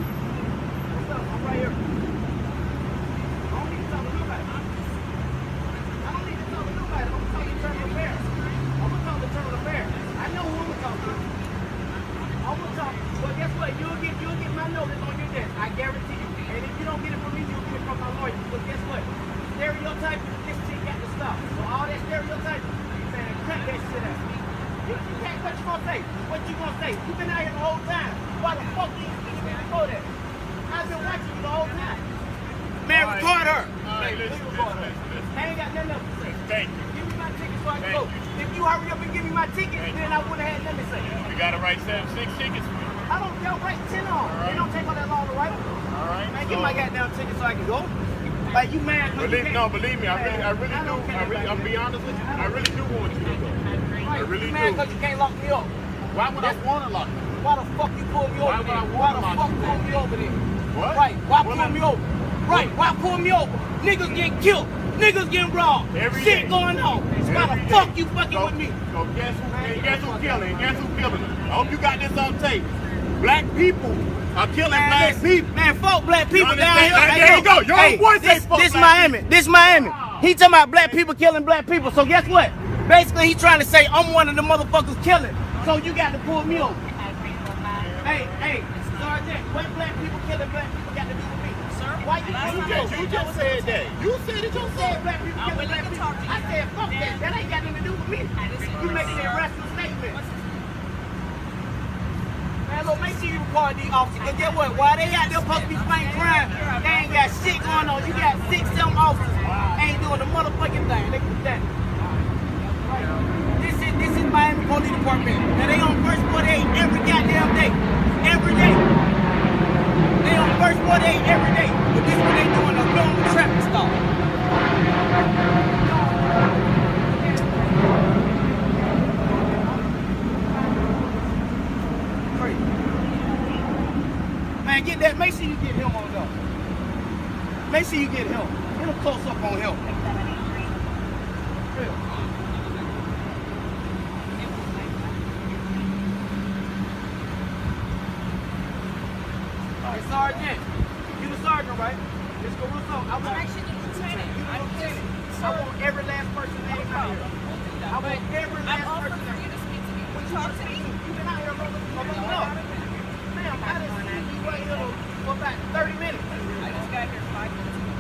Speaker 10: what? You'll get my notice on your desk. I guarantee you. And if you don't get it from me, you'll get it from my lawyer. But guess what? Stereotyping, this shit got to stop. So all that stereotyping, man, cut that shit out. You can't, what you gonna say? What you gonna say? You been out here the whole time. Why the fuck you ain't speaking before that? I've been watching you the whole time. Man, record her. I ain't got nothing else to say. Thank you. Give me my ticket so I can go. If you hurry up and give me my ticket, then I would have had nothing to say.
Speaker 19: You gotta write 6 tickets for me.
Speaker 10: I don't write 10 on. It don't take all that long to write them.
Speaker 19: All right.
Speaker 10: Man, give my goddamn ticket so I can go. Like, you mad?
Speaker 19: Believe me, I really do. I'm be honest with you. I really do want you to go. I really do.
Speaker 10: Mad because you can't lock me up.
Speaker 19: Why would I want to lock you?
Speaker 10: Why the fuck you pull me over there? Why the fuck pull me over there?
Speaker 19: What?
Speaker 10: Right, why pull me over? Right, why pull me over? Niggas getting killed. Niggas getting robbed. Shit going on. Why the fuck you fucking with me?
Speaker 19: So guess who killing? Guess who killing? I hope you got this on tape. Black people are killing black people.
Speaker 10: Man, fuck black people down here.
Speaker 19: There you go. Your own boy say fuck
Speaker 10: This
Speaker 19: black
Speaker 10: Miami. This Miami. He talking about black people killing black people. So guess what? Basically, he trying to say I'm one of the motherfuckers killing. So you got to pull me over. Hey, Sergeant, what black people killing black people got to do with me? Sir, why you
Speaker 19: just said that. You said it yourself.
Speaker 10: Black people killing black people. I said fuck that. That ain't got nothing to do with me. You making an irrational statement. Man, look, make sure you record these officers. Cause get what? While they out there supposed to be fighting crime, they ain't got shit going on. You got 6, 7 officers ain't doing the motherfucking thing. They can that. This is Miami Police Department. Now they on first 48 every goddamn day. Every day. They on first 48 every day. But this what they doing, a normal traffic stop. Man, get that. Make sure you get him on though. Make sure you get him. Get a close up on him. Alright, Sergeant. You the sergeant, right? Let's go real slow. I want lieutenant. You the lieutenant. I want every last person name out here. I want every last person name. Talk to me. You've been out here rolling up. Ma'am, I done seen you right here for about 30 minutes. I just got here 5 minutes ago.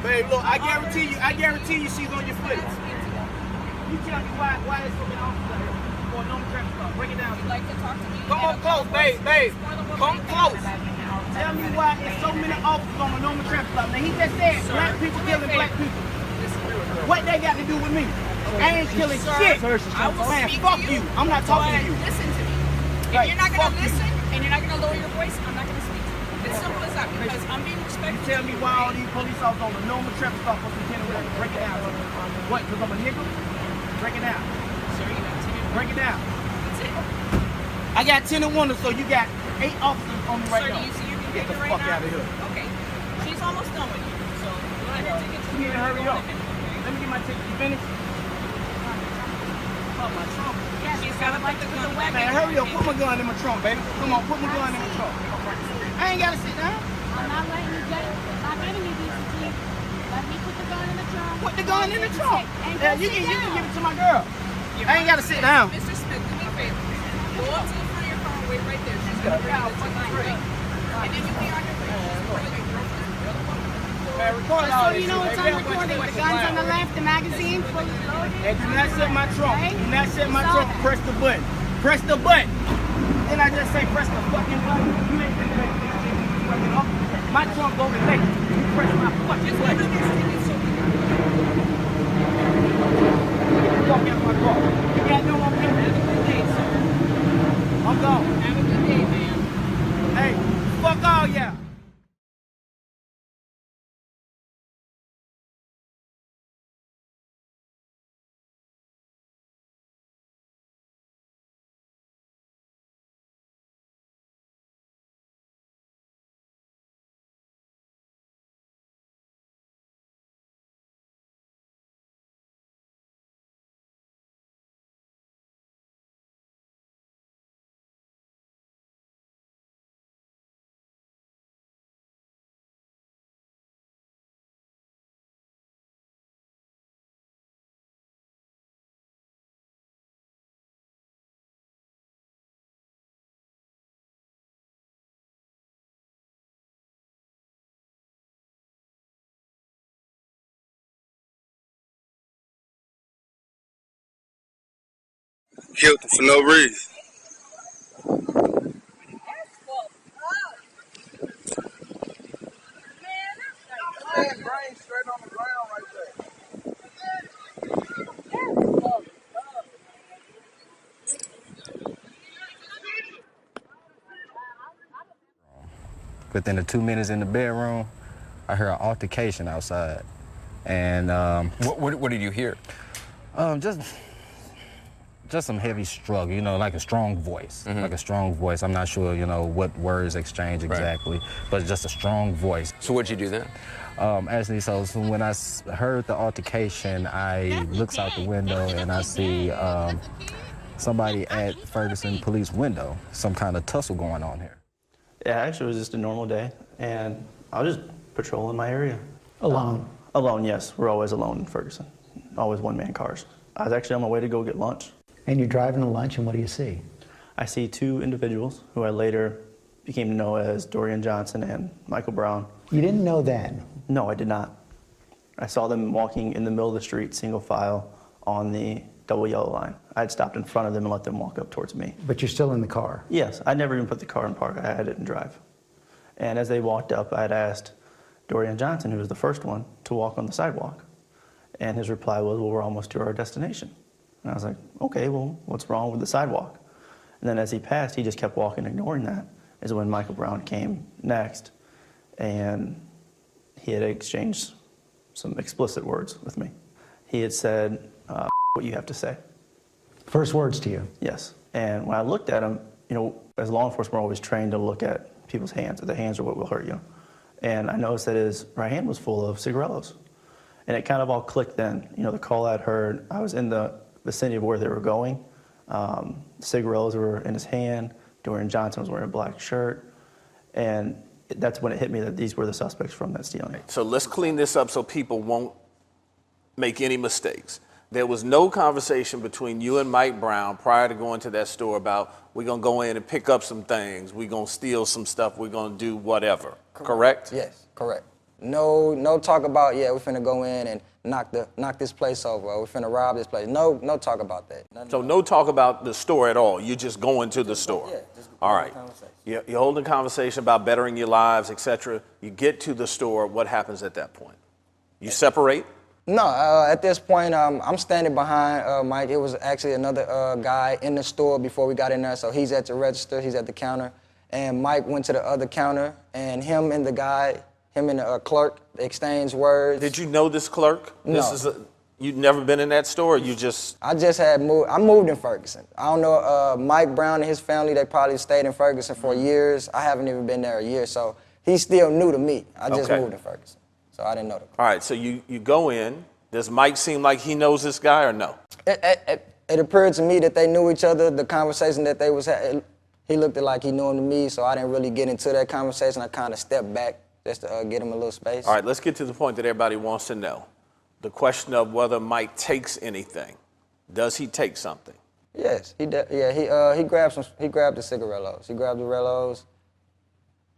Speaker 10: Babe, look, I guarantee you she's on your footage. You tell me why there's so many officers out here for no traffic stop. Break it down. You'd like to talk to me? Come on close, babe. Come close. Tell me why there's so many officers on a normal traffic stop. Now he just said black people killing black people. What they got to do with me? I ain't killing shit. Man, fuck you. I'm not talking to you.
Speaker 8: Listen to me. If you're not going to listen and you're not going to lower your voice, I'm not going to speak to you. It's simple as that because I'm being respectful.
Speaker 10: You tell me why all these police officers on the normal traffic stop supposed to be killing them. Break it down. What? Because I'm a nigga? Break it down. Break it down.
Speaker 8: That's it.
Speaker 10: I got 10 and 1, so you got 8 officers on me right now.
Speaker 8: Sir, do you see your
Speaker 10: Get the
Speaker 8: computer
Speaker 10: fuck
Speaker 8: right now?
Speaker 10: out of here.
Speaker 8: Okay. She's almost done with you. So go ahead and take it to
Speaker 10: You need to hurry up. Let me get my ticket. You finished? My trunk.
Speaker 8: Yeah, she's got to put the gun away.
Speaker 10: Man, hurry up. Put my gun in my trunk, baby. Come on, put my gun in my trunk. I ain't got to sit down.
Speaker 12: I'm not letting you get it. Stop getting me, DCT. Let me put the gun in the trunk.
Speaker 10: Put the gun in the trunk.
Speaker 12: Yeah,
Speaker 10: you can give it to my girl. I ain't got to sit down.
Speaker 8: Mr. Smith, do me a favor. Go up to the front of your car and wait right there. She's going to bring you the ticket. And then you be on your way.
Speaker 10: Man, record
Speaker 12: Just
Speaker 10: all
Speaker 12: so
Speaker 10: this
Speaker 12: you know
Speaker 10: shit,
Speaker 12: it's
Speaker 10: baby.
Speaker 12: on recording. The gun's on the left, the magazine fully loaded.
Speaker 10: And do not set my trunk.
Speaker 12: Okay?
Speaker 10: Do not set my
Speaker 12: Saw
Speaker 10: trunk.
Speaker 12: that.
Speaker 10: Press the button. Press the button. Then I just say press the fucking button. You ain't gonna make this. My trunk go to late. You press my fucking button. Fuck out my car. You got no more people. Have a good day, sir. I'm gone. Have a good day, man. Hey, fuck all y'all.
Speaker 21: killed him for no reason.
Speaker 2: Within the 2 minutes in the bedroom, I heard an altercation outside. And
Speaker 13: what did you hear?
Speaker 2: Just some heavy struggle, you know, like a strong voice. Like a strong voice. I'm not sure, you know, what words exchange exactly, but just a strong voice.
Speaker 13: So what'd you do then?
Speaker 2: Actually, so when I heard the altercation, I looked out the window and I see somebody at Ferguson police window, some kind of tussle going on here.
Speaker 14: Yeah, actually it was just a normal day, and I was just patrolling my area.
Speaker 15: Alone?
Speaker 14: Alone, yes. We're always alone in Ferguson. Always one-man cars. I was actually on my way to go get lunch.
Speaker 15: And you're driving to lunch, and what do you see?
Speaker 14: I see two individuals who I later became to know as Dorian Johnson and Michael Brown.
Speaker 15: You didn't know then?
Speaker 14: No, I did not. I saw them walking in the middle of the street, single file, on the double yellow line. I had stopped in front of them and let them walk up towards me.
Speaker 15: But you're still in the car?
Speaker 14: Yes, I never even put the car in park. I had it in drive. And as they walked up, I had asked Dorian Johnson, who was the first one, to walk on the sidewalk. And his reply was, well, we're almost to our destination. And I was like, okay, well, what's wrong with the sidewalk? And then as he passed, he just kept walking, ignoring that, is when Michael Brown came next. And he had exchanged some explicit words with me. He had said, what you have to say.
Speaker 15: First words to you?
Speaker 14: Yes. And when I looked at him, you know, as law enforcement, we're always trained to look at people's hands. The hands are what will hurt you. And I noticed that his right hand was full of cigarillos. And it kind of all clicked then. You know, the call I'd heard, I was in the vicinity of where they were going. Cigarillos were in his hand. Dorian Johnson was wearing a black shirt. And that's when it hit me that these were the suspects from that stealing.
Speaker 16: So let's clean this up so people won't make any mistakes. There was no conversation between you and Mike Brown prior to going to that store about we're going to go in and pick up some things, we're going to steal some stuff, we're going to do whatever, correct?
Speaker 2: Yes, correct. No talk about, yeah, we're finna go in and knock this place over, or we're finna rob this place. No talk about that.
Speaker 16: So no talk about the store at all. You just go into the store. Yeah, just all right. You're holding a conversation about bettering your lives, etc. You get to the store. What happens at that point? You separate?
Speaker 2: No, at this point, I'm standing behind Mike. It was actually another guy in the store before we got in there. So he's at the register, he's at the counter. And Mike went to the other counter, and him and the clerk exchanged words.
Speaker 16: Did you know this clerk?
Speaker 2: No.
Speaker 16: You'd never been in that store, or you just?
Speaker 2: I just had moved. I moved in Ferguson. I don't know, Mike Brown and his family, they probably stayed in Ferguson for years. I haven't even been there a year, so he's still new to me. I just moved in Ferguson. So I didn't know that.
Speaker 16: All right, so you go in. Does Mike seem like he knows this guy or no?
Speaker 2: It appeared to me that they knew each other. The conversation that they was having, he looked like he knew him to me, so I didn't really get into that conversation. I kind of stepped back just to get him a little space.
Speaker 16: All right, let's get to the point that everybody wants to know. The question of whether Mike takes anything. Does he take something?
Speaker 2: Yes, he grabbed the cigarillos. He grabbed the rellos.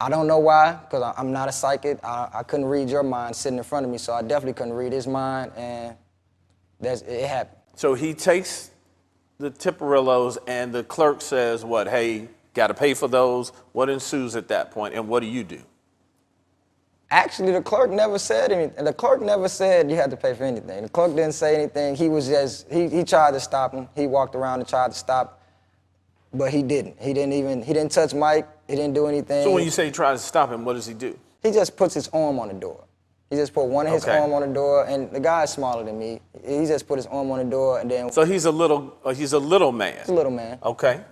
Speaker 2: I don't know why, because I'm not a psychic. I couldn't read your mind sitting in front of me, so I definitely couldn't read his mind, and it happened.
Speaker 16: So he takes the Tipperillos, and the clerk says, what, hey, got to pay for those? What ensues at that point, and what do you do?
Speaker 2: Actually, the clerk never said anything. The clerk never said you had to pay for anything. The clerk didn't say anything. He was just, he tried to stop him. He walked around and tried to stop, but he didn't. He didn't touch Mike. He didn't do anything.
Speaker 16: So when you say he tries to stop him, what does he do?
Speaker 2: He just puts his arm on the door. He just put one of his arm on the door, and the guy's smaller than me. He just put his arm on the door, and then.
Speaker 16: So he's a little man.
Speaker 2: He's a little man.
Speaker 16: Okay.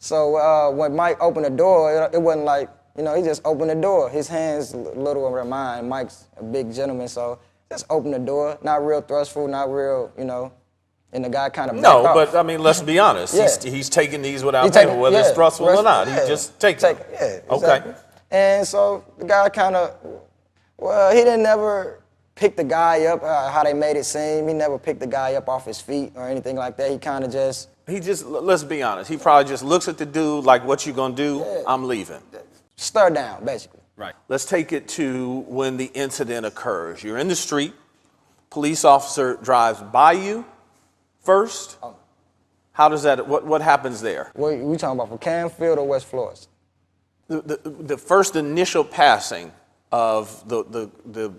Speaker 2: So when Mike opened the door, it wasn't like, he just opened the door. His hand's little over mine. Mike's a big gentleman, so just opened the door. Not real thrustful, not real, and the guy kind of
Speaker 16: No, but I mean, let's be honest. Yeah. He's taking these without payment, whether it's thrustful or not. Yeah. He just takes it.
Speaker 2: Yeah, exactly. Okay. And so the guy kind of, he didn't never pick the guy up how they made it seem. He never picked the guy up off his feet or anything like that. He kind of just.
Speaker 16: Let's be honest. He probably just looks at the dude like, what you gonna do? Yeah. I'm leaving.
Speaker 2: Stir down, basically.
Speaker 16: Right. Let's take it to when the incident occurs. You're in the street. Police officer drives by you first. How does that, what happens there?
Speaker 2: What we talking about, from Canfield or West Florissant?
Speaker 16: The first initial passing of the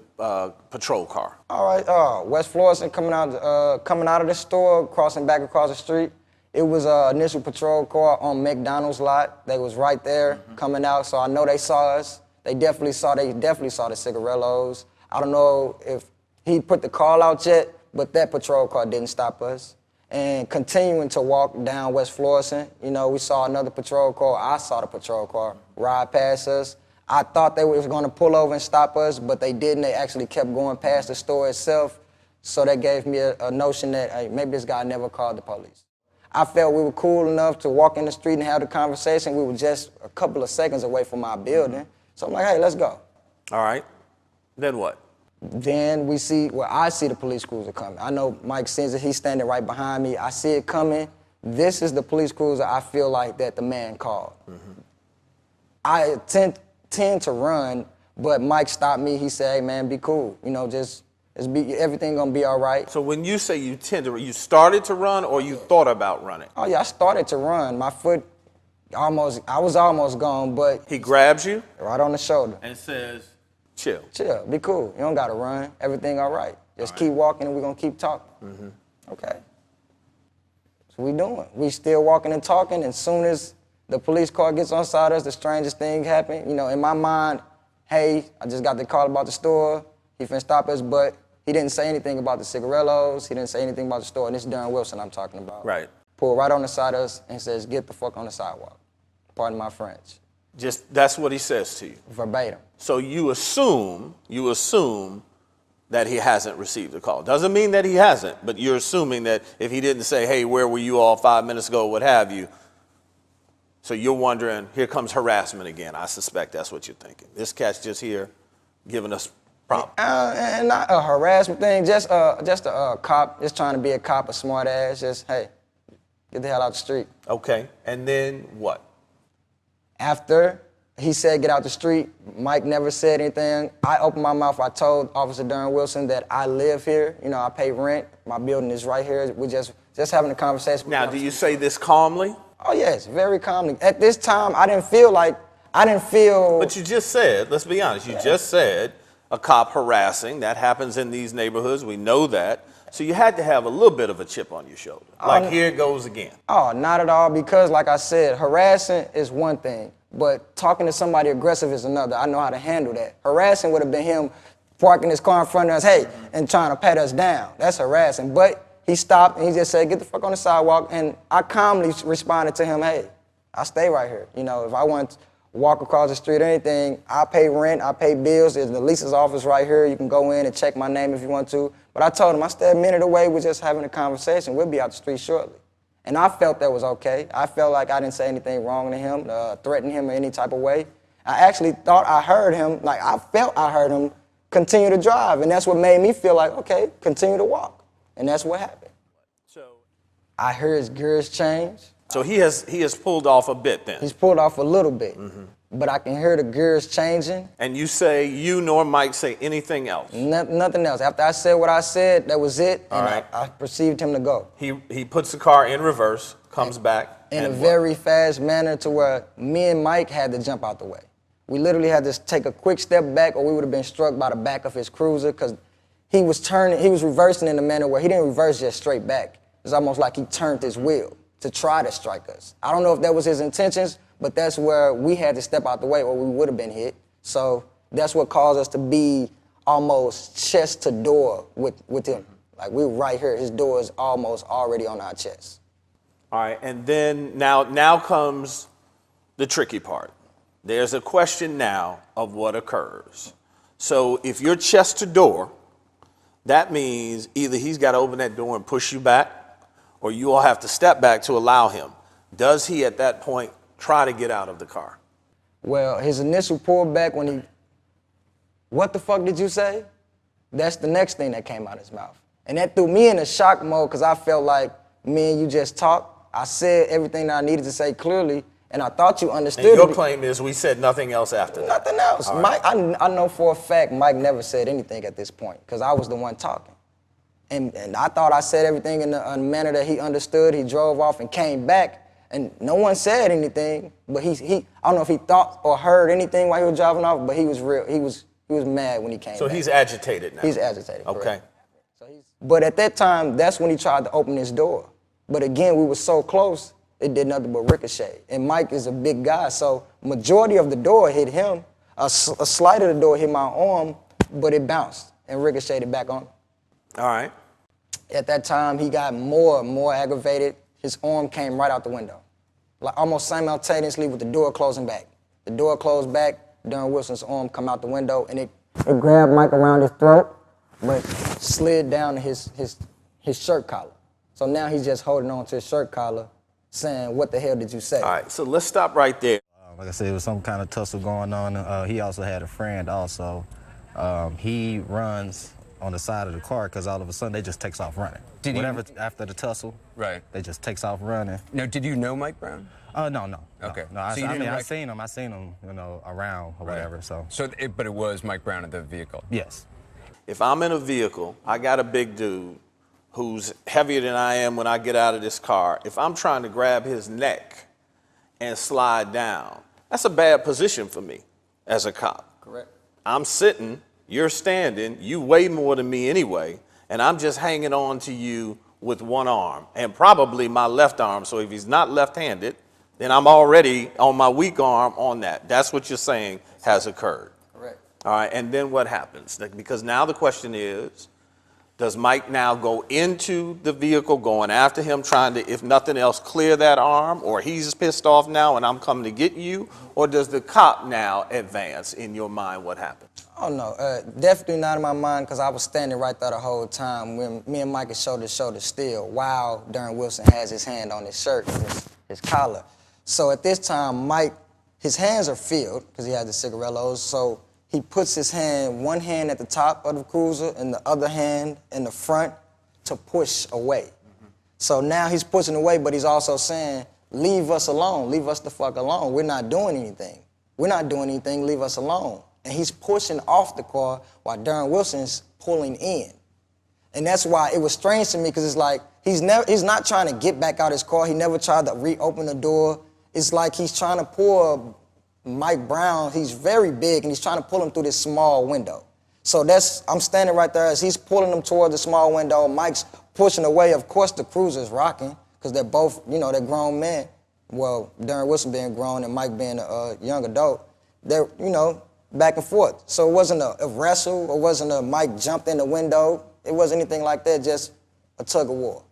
Speaker 16: patrol car.
Speaker 2: All right, West Florissant coming out of the store, crossing back across the street. It was an initial patrol car on McDonald's lot. They was right there coming out, so I know they saw us. They definitely saw the cigarellos. I don't know if he put the call out yet, but that patrol car didn't stop us. And continuing to walk down West Florissant, you know, we saw another patrol car. I saw the patrol car ride past us. I thought they were going to pull over and stop us, but they didn't. They actually kept going past the store itself. So that gave me a notion that, hey, maybe this guy never called the police. I felt we were cool enough to walk in the street and have the conversation. We were just a couple of seconds away from our building. So I'm like, hey, let's go.
Speaker 16: All right. Then what?
Speaker 2: Then I see the police cruiser coming. I know Mike sees it. He's standing right behind me. I see it coming. This is the police cruiser I feel like that the man called. I tend to run, but Mike stopped me. He said, hey, man, be cool. You know, everything gonna be all right.
Speaker 16: So when you say you you started to run or you thought about running?
Speaker 2: Oh, yeah, I started to run. My foot I was almost gone, but...
Speaker 16: He grabs you?
Speaker 2: Right on the shoulder.
Speaker 16: And says, chill.
Speaker 2: Chill, be cool. You don't gotta run. Everything all right. Just keep walking and we're gonna keep talking. Okay. So we doing. We still walking and talking, and as soon as the police car gets on side us, the strangest thing happened. You know, in my mind, hey, I just got the call about the store. He finna stop us, but he didn't say anything about the cigarellos. He didn't say anything about the store, and this is Darren Wilson I'm talking about.
Speaker 16: Right.
Speaker 2: Pulled right on the side of us and says, get the fuck on the sidewalk. Pardon my French.
Speaker 16: Just, that's what he says to you?
Speaker 2: Verbatim.
Speaker 16: So you assume that he hasn't received a call. Doesn't mean that he hasn't, but you're assuming that if he didn't say, hey, where were you all 5 minutes ago, what have you, so you're wondering, here comes harassment again. I suspect that's what you're thinking. This cat's just here giving us problems.
Speaker 2: And not a harassment thing, just a cop, just trying to be a cop, a smart ass, just, hey, get the hell out the street.
Speaker 16: Okay, and then what?
Speaker 2: After he said get out the street, Mike never said anything. I opened my mouth, I told Officer Darren Wilson that I live here, you know, I pay rent, my building is right here, we're just having a conversation.
Speaker 16: Now, do you say this calmly?
Speaker 2: Oh yes, very calmly. At this time, I didn't feel.
Speaker 16: But you just said, let's be honest, you just said a cop harassing, that happens in these neighborhoods, we know that. So you had to have a little bit of a chip on your shoulder. Like, here it goes again.
Speaker 2: Oh, not at all, because like I said, harassing is one thing, but talking to somebody aggressive is another. I know how to handle that. Harassing would have been him parking his car in front of us, hey, and trying to pat us down. That's harassing. But he stopped and he just said, get the fuck on the sidewalk, and I calmly responded to him, hey, I stay right here. You know, if I want to walk across the street or anything, I pay rent, I pay bills, there's the lease's office right here, you can go in and check my name if you want to. But I told him, I stay a minute away, we're just having a conversation, we'll be out the street shortly. And I felt that was okay. I felt like I didn't say anything wrong to him, threaten him in any type of way. I actually thought I heard him, like I felt I heard him continue to drive, and that's what made me feel like, okay, continue to walk. And that's what happened.
Speaker 16: So
Speaker 2: I heard his gears change.
Speaker 16: So he has pulled off a bit then?
Speaker 2: He's pulled off a little bit. But I can hear the gears changing.
Speaker 16: And you say, you nor Mike say anything else?
Speaker 2: Nothing else. After I said what I said, that was it,
Speaker 16: All right.
Speaker 2: I perceived him to go.
Speaker 16: He puts the car in reverse, comes back.
Speaker 2: In a very fast manner to where me and Mike had to jump out the way. We literally had to take a quick step back or we would have been struck by the back of his cruiser because he was reversing in a manner where he didn't reverse just straight back. It was almost like he turned his wheel to try to strike us. I don't know if that was his intentions, but that's where we had to step out the way or we would have been hit. So that's what caused us to be almost chest to door with him. Like, we were right here. His door is almost already on our chest.
Speaker 16: All right, and then now comes the tricky part. There's a question now of what occurs. So if you're chest to door, that means either he's got to open that door and push you back, or you all have to step back to allow him. Does he at that point try to get out of the car?
Speaker 2: Well, his initial pullback when he, what the fuck did you say? That's the next thing that came out of his mouth. And that threw me in a shock mode because I felt like me and you just talked. I said everything that I needed to say clearly, and I thought you understood.
Speaker 16: And your claim is we said nothing else after that.
Speaker 2: Nothing else.
Speaker 16: Right.
Speaker 2: Mike, I know for a fact Mike never said anything at this point because I was the one talking. And I thought I said everything in a manner that he understood. He drove off and came back, and no one said anything. But I don't know if he thought or heard anything while he was driving off, but he was real. He was mad when he came back.
Speaker 16: So he's agitated now.
Speaker 2: He's agitated.
Speaker 16: Okay.
Speaker 2: Correct. But at that time, that's when he tried to open his door. But again, we were so close, it did nothing but ricochet. And Mike is a big guy, so majority of the door hit him. A slight of the door hit my arm, but it bounced and ricocheted back on him.
Speaker 16: All right.
Speaker 2: At that time, he got more aggravated. His arm came right out the window, like almost simultaneously with the door closing back. The door closed back, Darren Wilson's arm come out the window, and it grabbed Mike around his throat, but slid down to his shirt collar. So now he's just holding on to his shirt collar, saying, "What the hell did you say?"
Speaker 16: All right, so let's stop right there.
Speaker 11: Like I said, it was some kind of tussle going on. He also had a friend also. He runs on the side of the car because all of a sudden they just takes off running. After the tussle,
Speaker 13: right?
Speaker 11: They just takes off running.
Speaker 13: Now, did you know Mike Brown?
Speaker 11: No.
Speaker 13: Okay.
Speaker 11: No, I seen him. I seen him, around or whatever. So.
Speaker 13: But it was Mike Brown in the vehicle.
Speaker 11: Yes.
Speaker 16: If I'm in a vehicle, I got a big dude who's heavier than I am when I get out of this car. If I'm trying to grab his neck and slide down, that's a bad position for me as a cop.
Speaker 2: Correct.
Speaker 16: I'm sitting, you're standing, you weigh more than me anyway, and I'm just hanging on to you with one arm, and probably my left arm. So if he's not left-handed, then I'm already on my weak arm on that. That's what you're saying has occurred.
Speaker 2: Correct.
Speaker 16: All right, and then what happens? Because now the question is, does Mike now go into the vehicle, going after him, trying to, if nothing else, clear that arm, or he's pissed off now and I'm coming to get you, or does the cop now advance? In your mind, what happened?
Speaker 2: Oh, no, definitely not in my mind, because I was standing right there the whole time when me and Mike is shoulder to shoulder still, while Darren Wilson has his hand on his shirt, his collar. So at this time, Mike, his hands are filled, because he has the cigarillos, so he puts his hand, one hand at the top of the cruiser and the other hand in the front to push away. Mm-hmm. So now he's pushing away, but he's also saying, leave us alone, leave us the fuck alone. We're not doing anything. We're not doing anything, leave us alone. And he's pushing off the car while Darren Wilson's pulling in. And that's why it was strange to me, because it's like, he's not trying to get back out his car. He never tried to reopen the door. It's like he's trying to pull Mike Brown. He's very big, and he's trying to pull him through this small window. So I'm standing right there as he's pulling him towards the small window. Mike's pushing away. Of course, the cruiser's rocking, because they're both, they're grown men. Well, Darren Wilson being grown and Mike being a young adult. They're, back and forth. So it wasn't a wrestle. It wasn't a Mike jumped in the window. It wasn't anything like that, just a tug of war.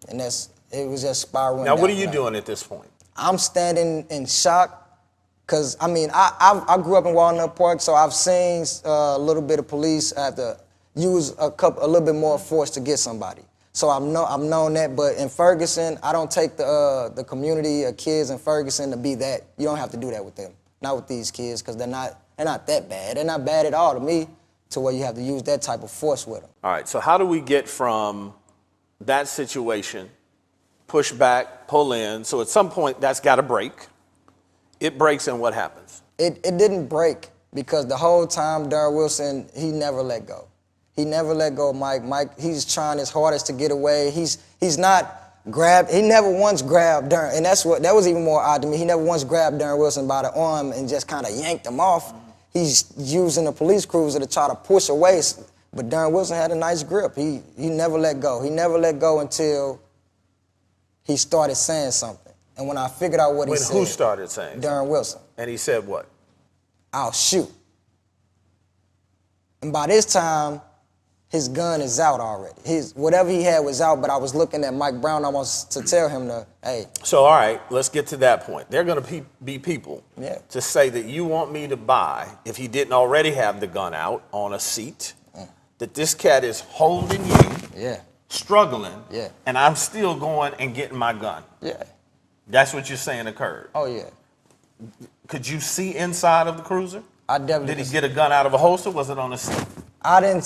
Speaker 2: And it was just spiraling
Speaker 16: Now,
Speaker 2: down.
Speaker 16: what are you doing at this point?
Speaker 2: I'm standing in shock, because, I grew up in Walnut Park, so I've seen a little bit of police have to use a little bit more force to get somebody. So I've known that, but in Ferguson, I don't take the community of kids in Ferguson to be that. You don't have to do that with them. Not with these kids, because they're not that bad. They're not bad at all to me, to where you have to use that type of force with them.
Speaker 16: All right, so how do we get from that situation, push back, pull in, so at some point that's got to break. It breaks, and what happens?
Speaker 2: It didn't break, because the whole time Darren Wilson, he never let go. He never let go of Mike. Mike, he's trying his hardest to get away. He's not grabbed. He never once grabbed Darren, and that was even more odd to me. He never once grabbed Darren Wilson by the arm and just kind of yanked him off. He's using a police cruiser to try to push away, but Darren Wilson had a nice grip. He never let go. He never let go until he started saying something. And when I figured out what he said.
Speaker 16: Who started saying?
Speaker 2: Darren Wilson.
Speaker 16: And he said what?
Speaker 2: I'll shoot. And by this time, his gun is out already. Whatever he had was out, but I was looking at Mike Brown almost to tell him to, hey.
Speaker 16: So, all right, let's get to that point. There are going to be people to say that you want me to buy, if he didn't already have the gun out on a seat, that this cat is holding you, struggling, and I'm still going and getting my gun.
Speaker 2: Yeah.
Speaker 16: That's what you're saying occurred?
Speaker 2: Oh, yeah.
Speaker 16: Could you see inside of the cruiser?
Speaker 2: I definitely
Speaker 16: Did he get a gun out of a holster? Was it on the seat?
Speaker 2: I didn't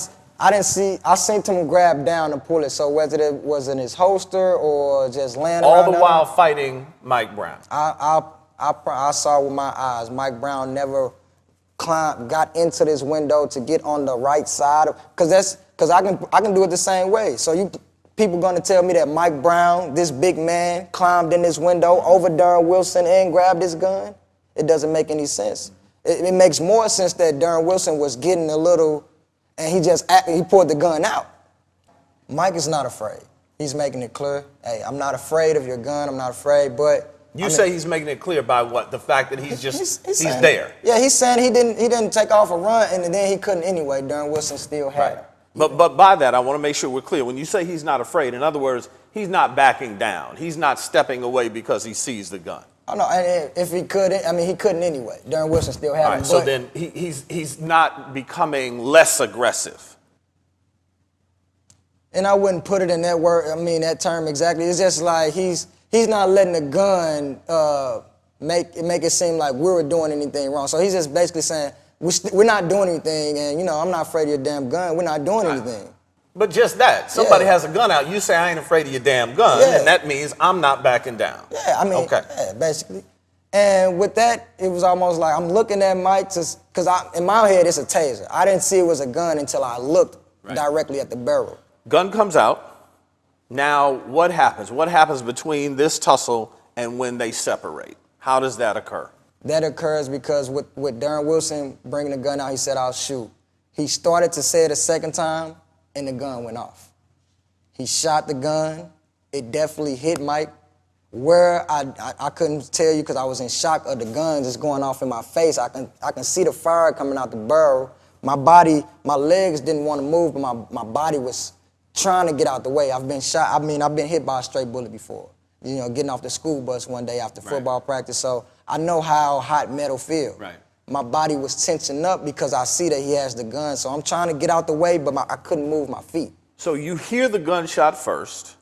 Speaker 2: see. I seen him grab down and pull it. So whether it was in his holster or just laying
Speaker 16: all
Speaker 2: around
Speaker 16: the while fighting Mike Brown.
Speaker 2: I saw with my eyes. Mike Brown never got into this window to get on the right side, because because I can do it the same way. So people gonna tell me that Mike Brown, this big man, climbed in this window over Darren Wilson and grabbed his gun? It doesn't make any sense. It makes more sense that Darren Wilson was getting a little, and he pulled the gun out. Mike is not afraid. He's making it clear, hey, I'm not afraid of your gun, I'm not afraid, but...
Speaker 16: You say he's making it clear by what? The fact that he's
Speaker 2: saying,
Speaker 16: there.
Speaker 2: Yeah, he's saying he didn't take off a run, and then he couldn't anyway. Darren Wilson still had it.
Speaker 16: But by that, I want to make sure we're clear. When you say he's not afraid, in other words, he's not backing down. He's not stepping away because he sees the gun.
Speaker 2: Oh, no, and if he couldn't, I mean, he couldn't anyway. Darren Wilson still had it.
Speaker 16: All right, so then he's not becoming less aggressive.
Speaker 2: And I wouldn't put it in that word, I mean, that term exactly. It's just like he's not letting the gun make it seem like we were doing anything wrong. So he's just basically saying, we're not doing anything, and, you know, I'm not afraid of your damn gun. We're not doing anything.
Speaker 16: But just that. Somebody has a gun out. You say, I ain't afraid of your damn gun, and that means I'm not backing down.
Speaker 2: Yeah, I mean, yeah, basically. And with that, it was almost like I'm looking at Mike, because in my head, it's a taser. I didn't see it was a gun until I looked directly at the barrel.
Speaker 16: Gun comes out. Now, what happens? What happens between this tussle and when they separate? How does that occur?
Speaker 2: That occurs because with Darren Wilson bringing the gun out, he said, I'll shoot. He started to say it a second time, and the gun went off. He shot the gun. It definitely hit Mike. Where I couldn't tell you because I was in shock of the gun just going off in my face. I can see the fire coming out the barrel. My legs didn't want to move, but my body was trying to get out the way. I've been shot. I mean, I've been hit by a stray bullet before. You know, getting off the school bus one day after football practice. So I know how hot metal feels.
Speaker 16: Right.
Speaker 2: My body was tensing up because I see that he has the gun. So I'm trying to get out the way, but I couldn't move my feet.
Speaker 16: So you hear the gunshot first.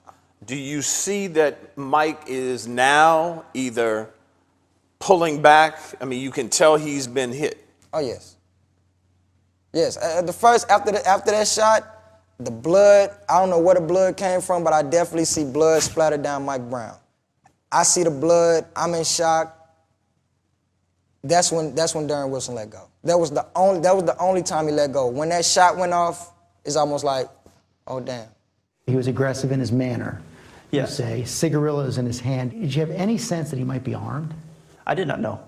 Speaker 16: Do you see that Mike is now either pulling back? I mean, you can tell he's been hit.
Speaker 2: Oh, yes. Yes. After that shot, the blood, I don't know where the blood came from, but I definitely see blood splatter down Mike Brown. I see the blood. I'm in shock. That's when Darren Wilson let go. That was the only time he let go. When that shot went off, it's almost like, oh, damn.
Speaker 15: He was aggressive in his manner.
Speaker 14: Yeah.
Speaker 15: You say, cigarillos in his hand. Did you have any sense that he might be armed?
Speaker 14: I did not know.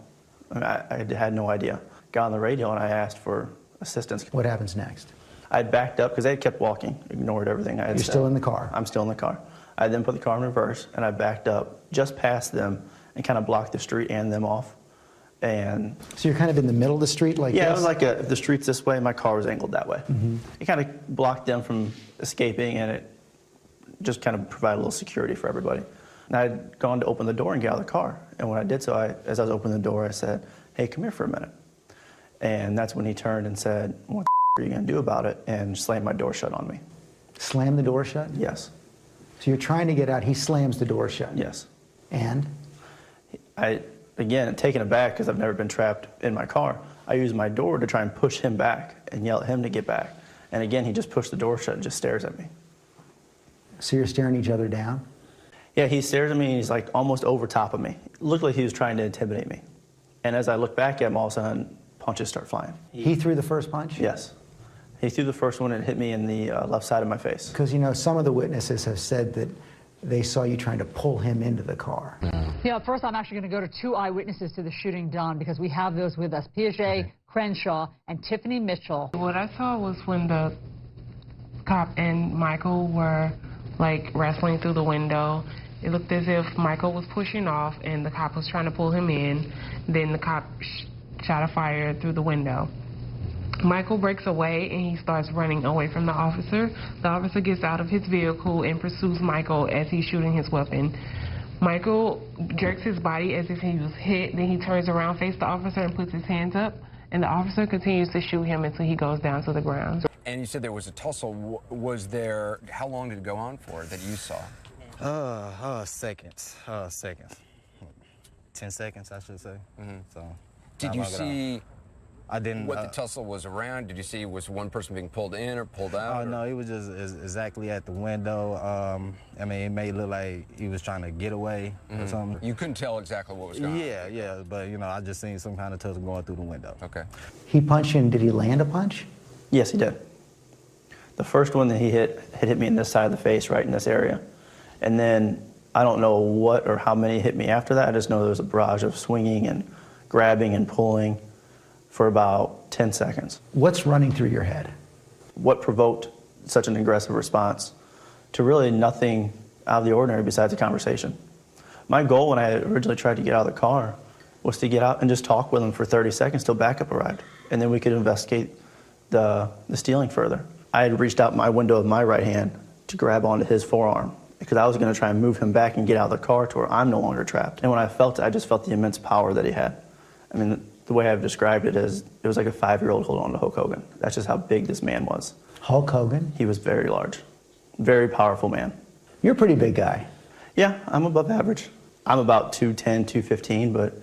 Speaker 14: I had no idea. Got on the radio and I asked for assistance.
Speaker 15: What happens next?
Speaker 14: I backed up because they kept walking, ignored everything I had said.
Speaker 15: You're still in the car?
Speaker 14: I'm still in the car. I then put the car in reverse and I backed up just past them and kind of blocked the street and them off. And
Speaker 15: so you're kind of in the middle of the street like this?
Speaker 14: Yeah, it was like if the street's this way, my car was angled that way. Mm-hmm. It kind of blocked them from escaping and it just kind of provided a little security for everybody. And I'd gone to open the door and get out of the car. And when I did so, as I was opening the door, I said, hey, come here for a minute. And that's when he turned and said, what the are you going to do about it? And slammed my door shut on me.
Speaker 15: Slam the door shut?
Speaker 14: Yes.
Speaker 15: So you're trying to get out, he slams the door shut?
Speaker 14: Yes.
Speaker 15: And?
Speaker 14: Again, taken aback because I've never been trapped in my car, I used my door to try and push him back and yell at him to get back. And again, he just pushed the door shut and just stares at me.
Speaker 15: So you're staring each other down?
Speaker 14: Yeah, he stares at me and he's like almost over top of me. It looked like he was trying to intimidate me. And as I look back at him, all of a sudden, punches start flying.
Speaker 15: He threw the first punch?
Speaker 14: Yes. He threw the first one and hit me in the left side of my face.
Speaker 15: Because, you know, some of the witnesses have said that they saw you trying to pull him into the car.
Speaker 17: Yeah, first I'm actually going to go to two eyewitnesses to the shooting, Don, because we have those with us, Piaget Crenshaw and Tiffany Mitchell.
Speaker 18: What I saw was when the cop and Michael were, like, wrestling through the window. It looked as if Michael was pushing off and the cop was trying to pull him in. Then the cop shot a fire through the window. Michael breaks away and he starts running away from the officer. The officer gets out of his vehicle and pursues Michael as he's shooting his weapon. Michael jerks his body as if he was hit. Then he turns around, faces the officer, and puts his hands up. And the officer continues to shoot him until he goes down to the ground.
Speaker 13: And you said there was a tussle. Was there, how long did it go on for that you saw?
Speaker 11: Seconds. 10 seconds, I should say.
Speaker 13: Mm-hmm.
Speaker 11: So.
Speaker 13: Did you see
Speaker 11: I didn't,
Speaker 13: what the tussle was around? Did you see was one person being pulled in or pulled out?
Speaker 11: No, he was just exactly at the window. I mean, it may look like he was trying to get away or something.
Speaker 13: You couldn't tell exactly what was going on?
Speaker 11: Yeah, but, you know, I just seen some kind of tussle going through the window.
Speaker 13: Okay.
Speaker 15: He punched you, and did he land a punch?
Speaker 14: Yes, he did. The first one that he hit hit me in this side of the face, right in this area. And then I don't know what or how many hit me after that. I just know there was a barrage of swinging and grabbing and pulling for about 10 seconds.
Speaker 15: What's running through your head?
Speaker 14: What provoked such an aggressive response to really nothing out of the ordinary besides a conversation. My goal when I originally tried to get out of the car was to get out and just talk with him for 30 seconds till backup arrived. And then we could investigate the stealing further. I had reached out my window of my right hand to grab onto his forearm because I was going to try and move him back and get out of the car to where I'm no longer trapped. And when I felt it, I just felt the immense power that he had. I mean, the way I've described it is it was like a 5-year-old holding on to Hulk Hogan. That's just how big this man was.
Speaker 15: Hulk Hogan?
Speaker 14: He was very large, very powerful man.
Speaker 15: You're a pretty big guy.
Speaker 14: Yeah, I'm above average. I'm about 210, 215, but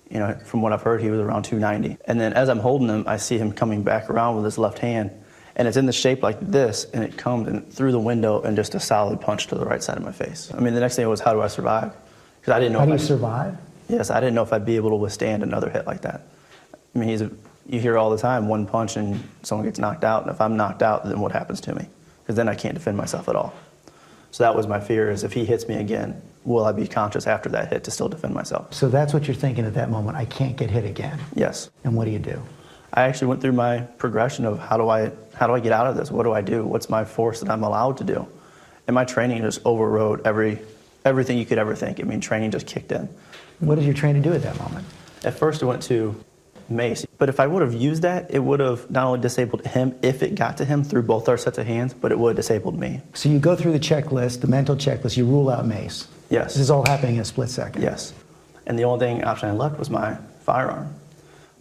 Speaker 14: you know, from what I've heard, he was around 290. And then as I'm holding him, I see him coming back around with his left hand, and it's in the shape like this, and it comes in through the window and just a solid punch to the right side of my face. I mean, the next thing was, how do I survive? Because I didn't know.
Speaker 15: How do you survive?
Speaker 14: Yes, I didn't know if I'd be able to withstand another hit like that. I mean, you hear all the time, one punch and someone gets knocked out, and if I'm knocked out, then what happens to me? Because then I can't defend myself at all. So that was my fear, is if he hits me again, will I be conscious after that hit to still defend myself?
Speaker 15: So that's what you're thinking at that moment, I can't get hit again.
Speaker 14: Yes.
Speaker 15: And what do you do?
Speaker 14: I actually went through my progression of how do I get out of this? What do I do? What's my force that I'm allowed to do? And my training just overrode everything you could ever think. I mean, training just kicked in.
Speaker 15: What did your training do at that moment?
Speaker 14: At first I went to mace, but if I would have used that, it would have not only disabled him if it got to him through both our sets of hands, but it would have disabled me.
Speaker 15: So you go through the checklist, the mental checklist, you rule out mace.
Speaker 14: Yes.
Speaker 15: This is all happening in a split second.
Speaker 14: Yes. And the only option I left was my firearm.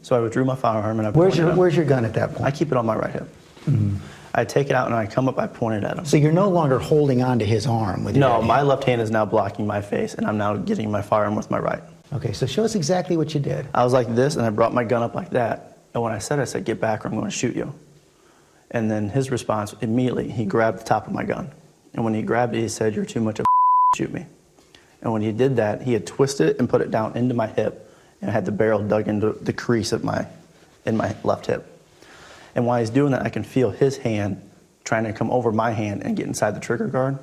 Speaker 14: So I withdrew my firearm and I
Speaker 15: Where's your gun at that point?
Speaker 14: I keep it on my right hip.
Speaker 15: Mm-hmm.
Speaker 14: I take it out and I come up, I point it at him.
Speaker 15: So you're no longer holding on to his arm with your
Speaker 14: No,
Speaker 15: right
Speaker 14: my
Speaker 15: hand.
Speaker 14: left hand is now blocking my face and I'm now getting my firearm with my right.
Speaker 15: Okay, so show us exactly what you did.
Speaker 14: I was like this and I brought my gun up like that. And when I said, get back or I'm going to shoot you. And then his response, immediately, he grabbed the top of my gun. And when he grabbed it, he said, "You're too much of a shoot me." And when he did that, he had twisted it and put it down into my hip and had the barrel dug into the crease of in my left hip. And while he's doing that, I can feel his hand trying to come over my hand and get inside the trigger guard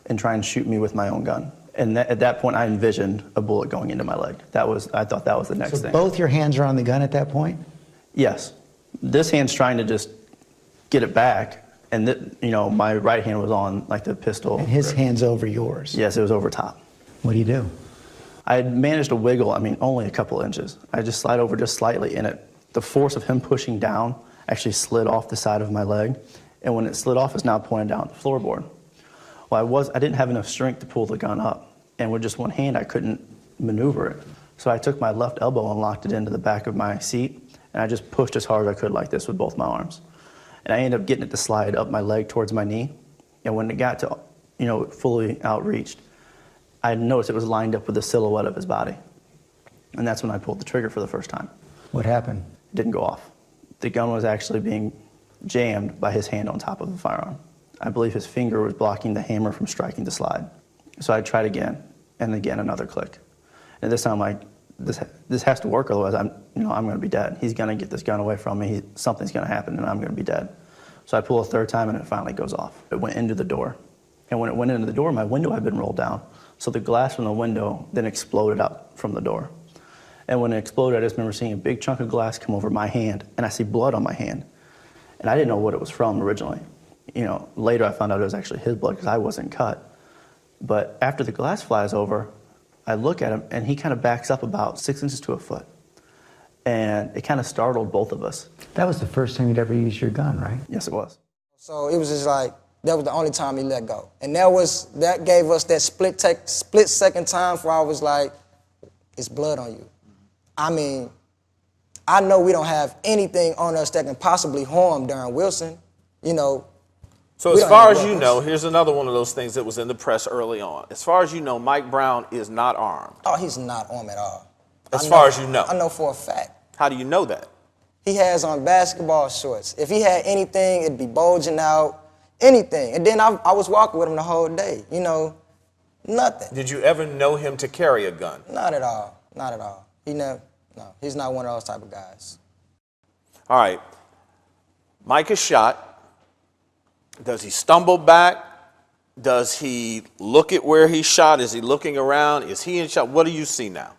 Speaker 14: and try and shoot me with my own gun. And at that point, I envisioned a bullet going into my leg. I thought that was the next thing.
Speaker 15: Both your hands are on the gun at that point?
Speaker 14: Yes. This hand's trying to just get it back, and my right hand was on like the pistol.
Speaker 15: And his hand's over yours?
Speaker 14: Yes, it was over top.
Speaker 15: What do you do?
Speaker 14: I had managed to wiggle, only a couple inches. I just slide over just slightly, and the force of him pushing down actually slid off the side of my leg, and when it slid off, it's now pointed down the floorboard. Well, I didn't have enough strength to pull the gun up, and with just one hand, I couldn't maneuver it. So I took my left elbow and locked it into the back of my seat, and I just pushed as hard as I could like this with both my arms. And I ended up getting it to slide up my leg towards my knee, and when it got to, fully outreached, I noticed it was lined up with the silhouette of his body. And that's when I pulled the trigger for the first time.
Speaker 15: What happened?
Speaker 14: It didn't go off. The gun was actually being jammed by his hand on top of the firearm. I believe his finger was blocking the hammer from striking the slide. So I tried again, and again another click. And this time, I'm like, this has to work, otherwise I'm going to be dead. He's going to get this gun away from me. Something's going to happen, and I'm going to be dead. So I pull a third time, and it finally goes off. It went into the door. And when it went into the door, my window had been rolled down. So the glass from the window then exploded out from the door. And when it exploded, I just remember seeing a big chunk of glass come over my hand, and I see blood on my hand. And I didn't know what it was from originally. Later I found out it was actually his blood because I wasn't cut. But after the glass flies over, I look at him, and he kind of backs up about 6 inches to a foot. And it kind of startled both of us.
Speaker 15: That was the first time you'd ever used your gun, right?
Speaker 14: Yes, it was.
Speaker 2: So it was just like, that was the only time he let go. And that gave us that split second time where I was like, it's blood on you. I know we don't have anything on us that can possibly harm Darren Wilson,
Speaker 16: So as far as you know, here's another one of those things that was in the press early on. As far as you know, Mike Brown is not armed.
Speaker 2: Oh, he's not armed at all.
Speaker 16: As far as you know.
Speaker 2: I know for a fact.
Speaker 16: How do you know that?
Speaker 2: He has on basketball shorts. If he had anything, it'd be bulging out, anything. And then I was walking with him the whole day, nothing.
Speaker 16: Did you ever know him to carry a gun?
Speaker 2: Not at all, not at all. He's not one of those type of guys.
Speaker 16: All right, Mike is shot. Does he stumble back? Does he look at where he shot? Is he looking around? Is he in shot? What do you see now?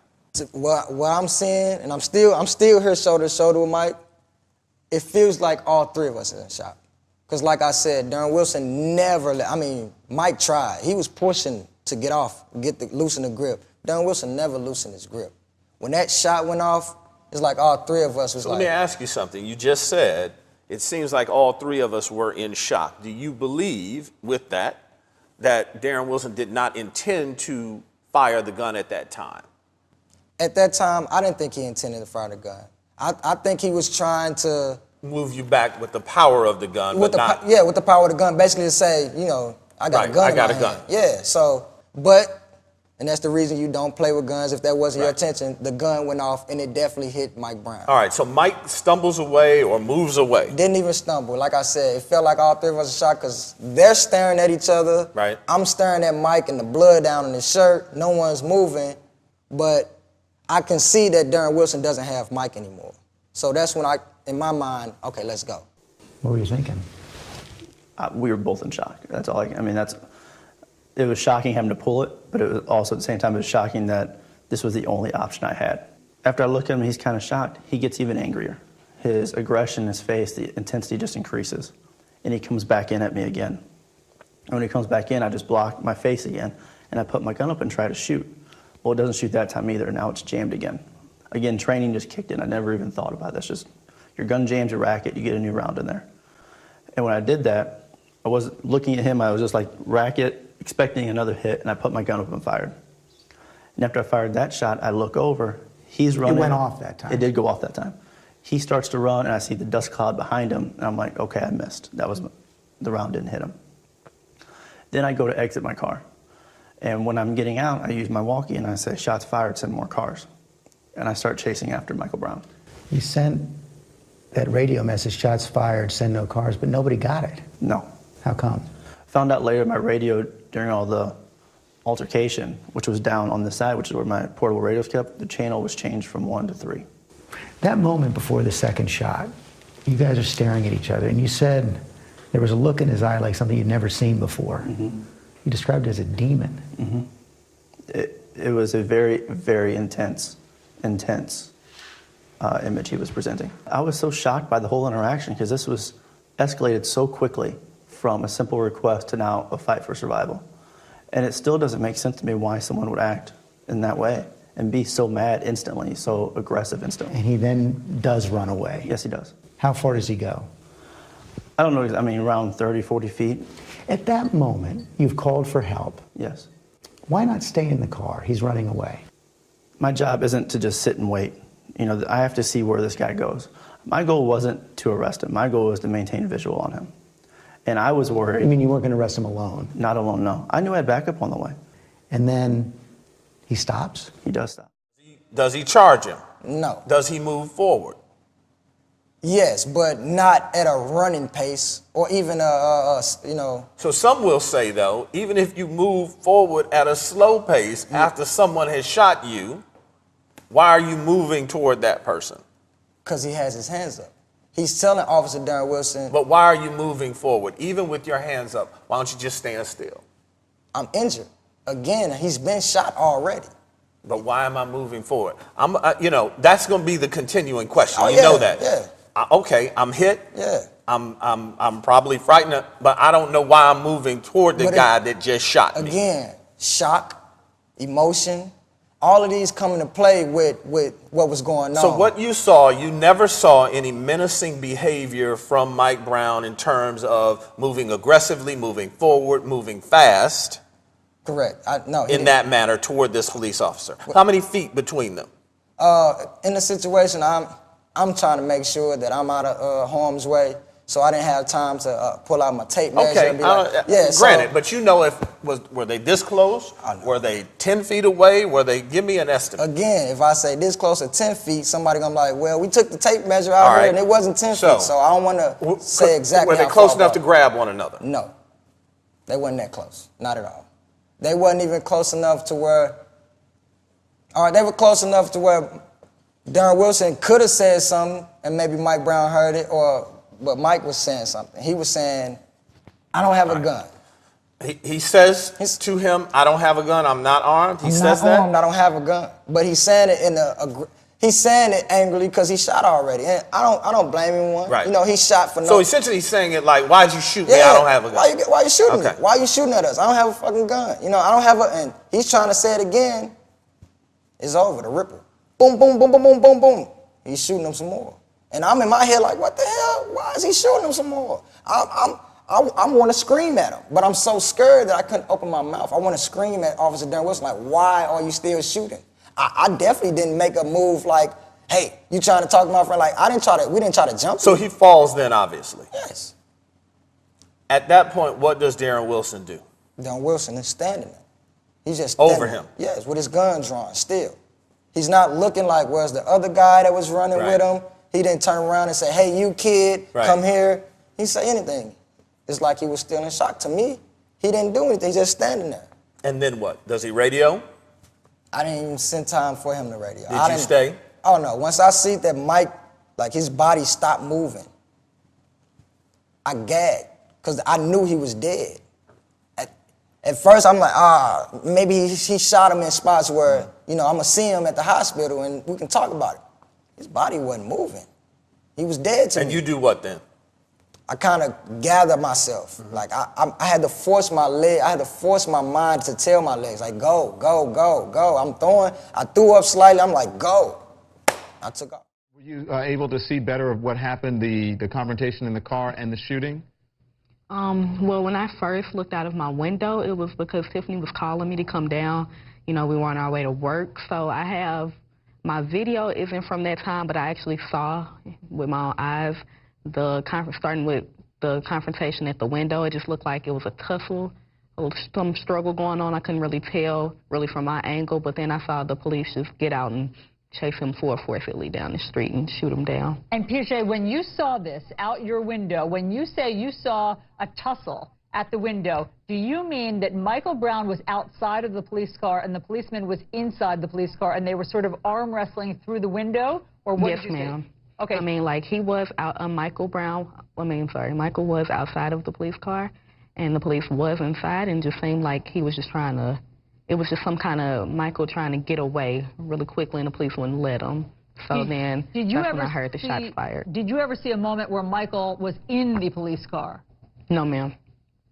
Speaker 2: What I'm seeing, and I'm still here shoulder to shoulder with Mike, it feels like all three of us are in shock. Because like I said, Darren Wilson never Mike tried. He was pushing to get off, loosen the grip. Darren Wilson never loosened his grip. When that shot went off, it's like all three of us was
Speaker 16: so let me ask you something. You just said it seems like all three of us were in shock. Do you believe with that Darren Wilson did not intend to fire the gun at that time?
Speaker 2: At that time, I didn't think he intended to fire the gun. I think he was trying to
Speaker 16: move you back with the power of the gun,
Speaker 2: with the power of the gun, basically to say, I got a gun.
Speaker 16: I got a gun.
Speaker 2: Yeah. So, and that's the reason you don't play with guns. If that wasn't your intention, the gun went off and it definitely hit Mike Brown.
Speaker 16: All right. So Mike stumbles away or moves away.
Speaker 2: Didn't even stumble. Like I said, it felt like all three of us were shot because they're staring at each other.
Speaker 16: Right.
Speaker 2: I'm staring at Mike and the blood down on his shirt. No one's moving, but I can see that Darren Wilson doesn't have Mike anymore. So that's when in my mind, okay, let's go.
Speaker 15: What were you thinking?
Speaker 14: We were both in shock. That's all it was shocking having to pull it, but it was also at the same time, it was shocking that this was the only option I had. After I look at him, he's kind of shocked. He gets even angrier. His aggression in his face, the intensity just increases. And he comes back in at me again. And when he comes back in, I just block my face again, and I put my gun up and try to shoot. Well, it doesn't shoot that time either. Now it's jammed again. Again, training just kicked in. I never even thought about this. Just your gun jams your racket, you get a new round in there. And when I did that, I wasn't looking at him. I was just like racket, expecting another hit, and I put my gun up and fired. And after I fired that shot, I look over. He's running.
Speaker 15: It went off that time.
Speaker 14: It did go off that time. He starts to run, and I see the dust cloud behind him, and I'm like, okay, I missed. That was the round didn't hit him. Then I go to exit my car. And when I'm getting out, I use my walkie, and I say, shots fired, send more cars. And I start chasing after Michael Brown.
Speaker 15: You sent that radio message, shots fired, send no cars, but nobody got it.
Speaker 14: No.
Speaker 15: How come?
Speaker 14: Found out later my radio during all the altercation, which was down on the side, which is where my portable radios kept, the channel was changed from 1 to 3.
Speaker 15: That moment before the second shot, you guys are staring at each other, and you said there was a look in his eye like something you'd never seen before.
Speaker 14: Mm-hmm.
Speaker 15: You described it as a demon.
Speaker 14: Mm-hmm. It was a very, very intense image he was presenting. I was so shocked by the whole interaction because this was escalated so quickly from a simple request to now a fight for survival. And it still doesn't make sense to me why someone would act in that way and be so mad instantly, so aggressive instantly.
Speaker 15: And he then does run away.
Speaker 14: Yes, he does.
Speaker 15: How far does he go?
Speaker 14: I don't know, around 30, 40 feet.
Speaker 15: At that moment, you've called for help.
Speaker 14: Yes.
Speaker 15: Why not stay in the car? He's running away.
Speaker 14: My job isn't to just sit and wait. I have to see where this guy goes. My goal wasn't to arrest him. My goal was to maintain visual on him. And I was worried.
Speaker 15: You mean you weren't going to arrest him alone?
Speaker 14: Not alone, no. I knew I had backup on the way.
Speaker 15: And then he stops?
Speaker 14: He does stop.
Speaker 16: Does he charge him?
Speaker 2: No.
Speaker 16: Does he move forward?
Speaker 2: Yes, but not at a running pace or even
Speaker 16: So some will say, though, even if you move forward at a slow pace after someone has shot you, why are you moving toward that person?
Speaker 2: Because he has his hands up. He's telling Officer Darren Wilson.
Speaker 16: But why are you moving forward? Even with your hands up, why don't you just stand still?
Speaker 2: I'm injured. Again, he's been shot already.
Speaker 16: But why am I moving forward? That's going to be the continuing question.
Speaker 2: Oh,
Speaker 16: you know that.
Speaker 2: Yeah.
Speaker 16: Okay, I'm hit.
Speaker 2: Yeah.
Speaker 16: I'm probably frightened, but I don't know why I'm moving toward the guy that just shot me.
Speaker 2: Again, shock, emotion, all of these come into play with what was going on.
Speaker 16: So what you saw, you never saw any menacing behavior from Mike Brown in terms of moving aggressively, moving forward, moving fast.
Speaker 2: Correct. No.
Speaker 16: In that manner toward this police officer. How many feet between them?
Speaker 2: In the situation, I'm trying to make sure that I'm out of harm's way, so I didn't have time to pull out my tape measure and be like,
Speaker 16: granted, but were they this close? Were they 10 feet away? Give me an estimate.
Speaker 2: Again, if I say this close to 10 feet, somebody gonna be like, well, we took the tape measure out here and it wasn't 10 feet, so I don't want to say exactly
Speaker 16: Were they close enough to grab one another?
Speaker 2: No, they wasn't that close, not at all. They wasn't even close enough to where, they were close enough to where Darren Wilson could have said something and maybe Mike Brown heard it, but Mike was saying something. He was saying, I don't have a gun.
Speaker 16: He says to him, I don't have a gun, I'm not armed. He says that?
Speaker 2: I don't have a gun. But he's saying it he's saying it angrily because he shot already. And I don't blame him one.
Speaker 16: Right.
Speaker 2: You know, he shot for no.
Speaker 16: So essentially he's saying it like, why'd you shoot me? I don't have a gun.
Speaker 2: Why you shooting me? Why you shooting at us? I don't have a fucking gun. You know, I don't have and he's trying to say it again. It's over, the ripple. Boom, boom, boom, boom, boom, boom, boom. He's shooting him some more. And I'm in my head like, what the hell? Why is he shooting him some more? I want to scream at him, but I'm so scared that I couldn't open my mouth. I want to scream at Officer Darren Wilson, like, why are you still shooting? I definitely didn't make a move like, hey, you trying to talk to my friend? Like, we didn't try to jump.
Speaker 16: So he falls then, obviously.
Speaker 2: Yes.
Speaker 16: At that point, what does Darren Wilson do?
Speaker 2: Darren Wilson is standing there. He's just standing
Speaker 16: over him.
Speaker 2: There. Yes, with his gun drawn, still. He's not looking like, where's the other guy that was running with him? He didn't turn around and say, hey, you kid, come here. He didn't say anything. It's like he was still in shock. To me, he didn't do anything. He's just standing there.
Speaker 16: And then what? Does he radio?
Speaker 2: I didn't even send time for him to radio.
Speaker 16: Did you stay?
Speaker 2: Oh, no. Once I see that Mike, like his body stopped moving, I gagged because I knew he was dead. At first, I'm like, maybe he shot him in spots where, I'm going to see him at the hospital and we can talk about it. His body wasn't moving. He was dead to me.
Speaker 16: And you do what then?
Speaker 2: I kind of gathered myself. Like, I had to force my leg. I had to force my mind to tell my legs, like, go, go, go, go. I threw up slightly. I'm like, go. I took off.
Speaker 1: Were you able to see better of what happened, the confrontation in the car and the shooting?
Speaker 18: Well, when I first looked out of my window, it was because Tiffany was calling me to come down. We were on our way to work. So my video isn't from that time, but I actually saw with my own eyes starting with the confrontation at the window. It just looked like it was a tussle, some struggle going on. I couldn't really tell from my angle, but then I saw the police just get out and chase him forcefully down the street and shoot him down.
Speaker 17: And Piaget, when you saw this out your window, when you say you saw a tussle at the window, do you mean that Michael Brown was outside of the police car and the policeman was inside the police car and they were sort of arm wrestling through the window? Or what
Speaker 18: yes,
Speaker 17: did you
Speaker 18: ma'am.
Speaker 17: say? Okay.
Speaker 18: He was Michael was outside of the police car, and the police was inside, and just seemed like he was just it was just some kind of Michael trying to get away really quickly, and the police wouldn't let him. So that's when I heard the shots fired.
Speaker 17: Did you ever see a moment where Michael was in the police car?
Speaker 18: No, ma'am.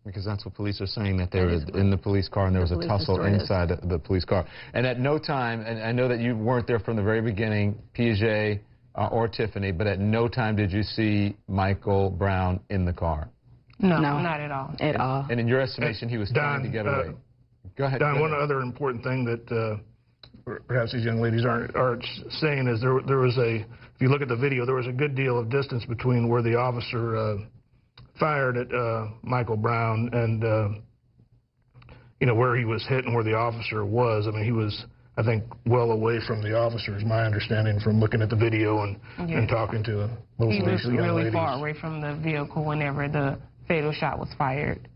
Speaker 1: Because that's what police are saying, that they were in the police car and there was a tussle inside the police car. And at no time, and I know that you weren't there from the very beginning, Piaget, or Tiffany, but at no time did you see Michael Brown in the car?
Speaker 18: No, not at all. At all.
Speaker 1: And in your estimation, he was trying to get away. Go ahead.
Speaker 6: Don, one other important thing that perhaps these young ladies aren't saying is there was if you look at the video, there was a good deal of distance between where the officer fired at Michael Brown and, where he was hit and where the officer was. I mean, he was, I think, well away from the officer, is my understanding from looking at the video and talking to those
Speaker 18: He was
Speaker 6: young
Speaker 18: really
Speaker 6: ladies.
Speaker 18: far away from the vehicle whenever the fatal shot was fired.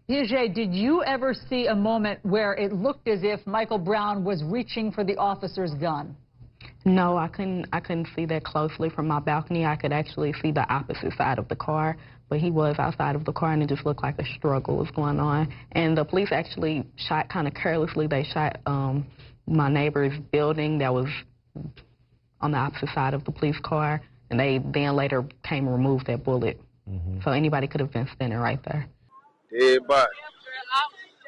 Speaker 17: Piaget, did you ever see a moment where it looked as if Michael Brown was reaching for the officer's gun?
Speaker 18: No, I couldn't see that closely from my balcony. I could actually see the opposite side of the car, but he was outside of the car, and it just looked like a struggle was going on. And the police actually shot kind of carelessly. They shot my neighbor's building that was on the opposite side of the police car, and they then later came and removed that bullet. So anybody could have been standing right there.
Speaker 7: Everybody.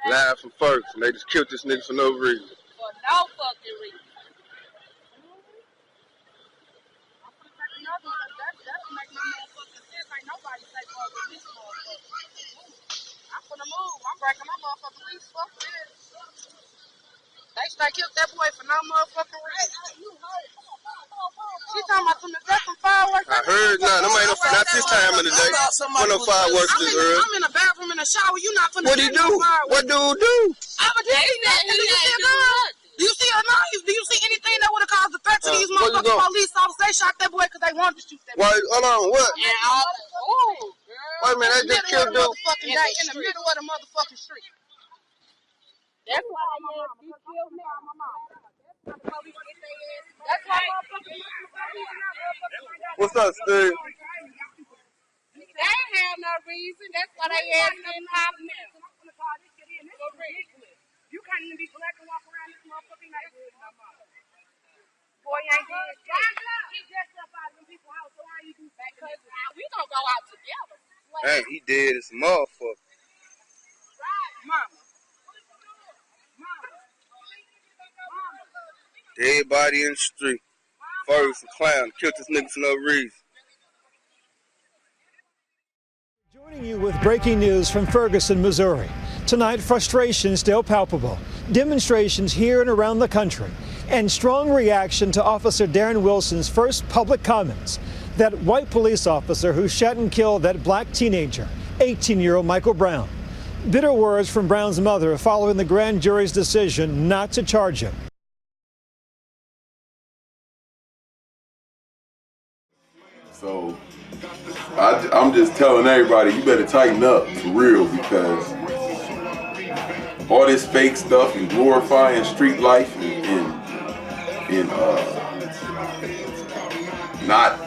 Speaker 7: Live from Ferguson. They just killed this nigga for no reason.
Speaker 12: For no fucking reason. That'll make no motherfucking sense. Ain't nobody safe over this motherfucker. I'm finna move. I'm breaking my motherfucking lease. Fuck this. They straight killed that boy for no motherfucking reason. She talking about some fireworks.
Speaker 7: I heard not this time of the day. When no fireworks this early.
Speaker 12: I'm in the bathroom in the shower. You not finna
Speaker 7: What he do? What dude do?
Speaker 12: I'm a do you see a gun? Do you see a knife? Do you see anything that would have caused a threat to these motherfucking police officers? They shot that boy because they wanted to shoot that boy.
Speaker 7: Why? Hold on. What? Wait a minute. They just killed dude.
Speaker 12: In the middle of the motherfucking street. That's why they killed me. That's why
Speaker 7: What's up, Steve?
Speaker 12: they ain't have no reason. That's why they asked me in popping.
Speaker 10: You can't even be black and walk around this motherfucking neighborhood no more. Boy, you ain't doing shit. He just up out of them people's house, so why you do that?
Speaker 12: Because we gonna go out together.
Speaker 7: Hey, he dead as a motherfucker.
Speaker 10: Mama.
Speaker 7: Dead body in the street. Ferguson clown killed this nigga for no reason.
Speaker 20: Joining you with breaking news from Ferguson, Missouri. Tonight, frustration still palpable. Demonstrations here and around the country. And strong reaction to Officer Darren Wilson's first public comments. That white police officer who shot and killed that black teenager, 18-year-old Michael Brown. Bitter words from Brown's mother following the grand jury's decision not to charge him.
Speaker 22: So I'm just telling everybody, you better tighten up for real, because all this fake stuff and glorifying street life and not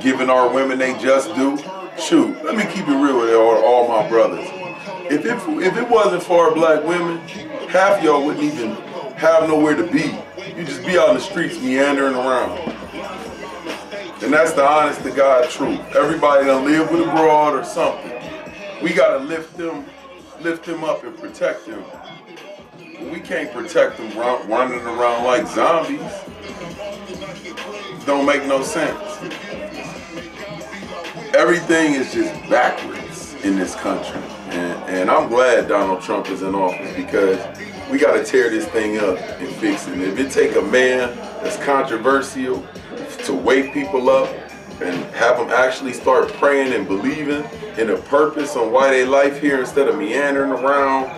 Speaker 22: giving our women they just do. Shoot, let me keep it real with all my brothers. If it wasn't for our black women, half of y'all wouldn't even have nowhere to be. You just be out in the streets meandering around. And that's the honest to God truth. Everybody done live with a broad or something. We gotta lift them up and protect them. We can't protect them running around like zombies. Don't make no sense. Everything is just backwards in this country. And I'm glad Donald Trump is in office, because we gotta tear this thing up and fix it. And if it take a man that's controversial to wake people up and have them actually start praying and believing in a purpose on why they life here, instead of meandering around,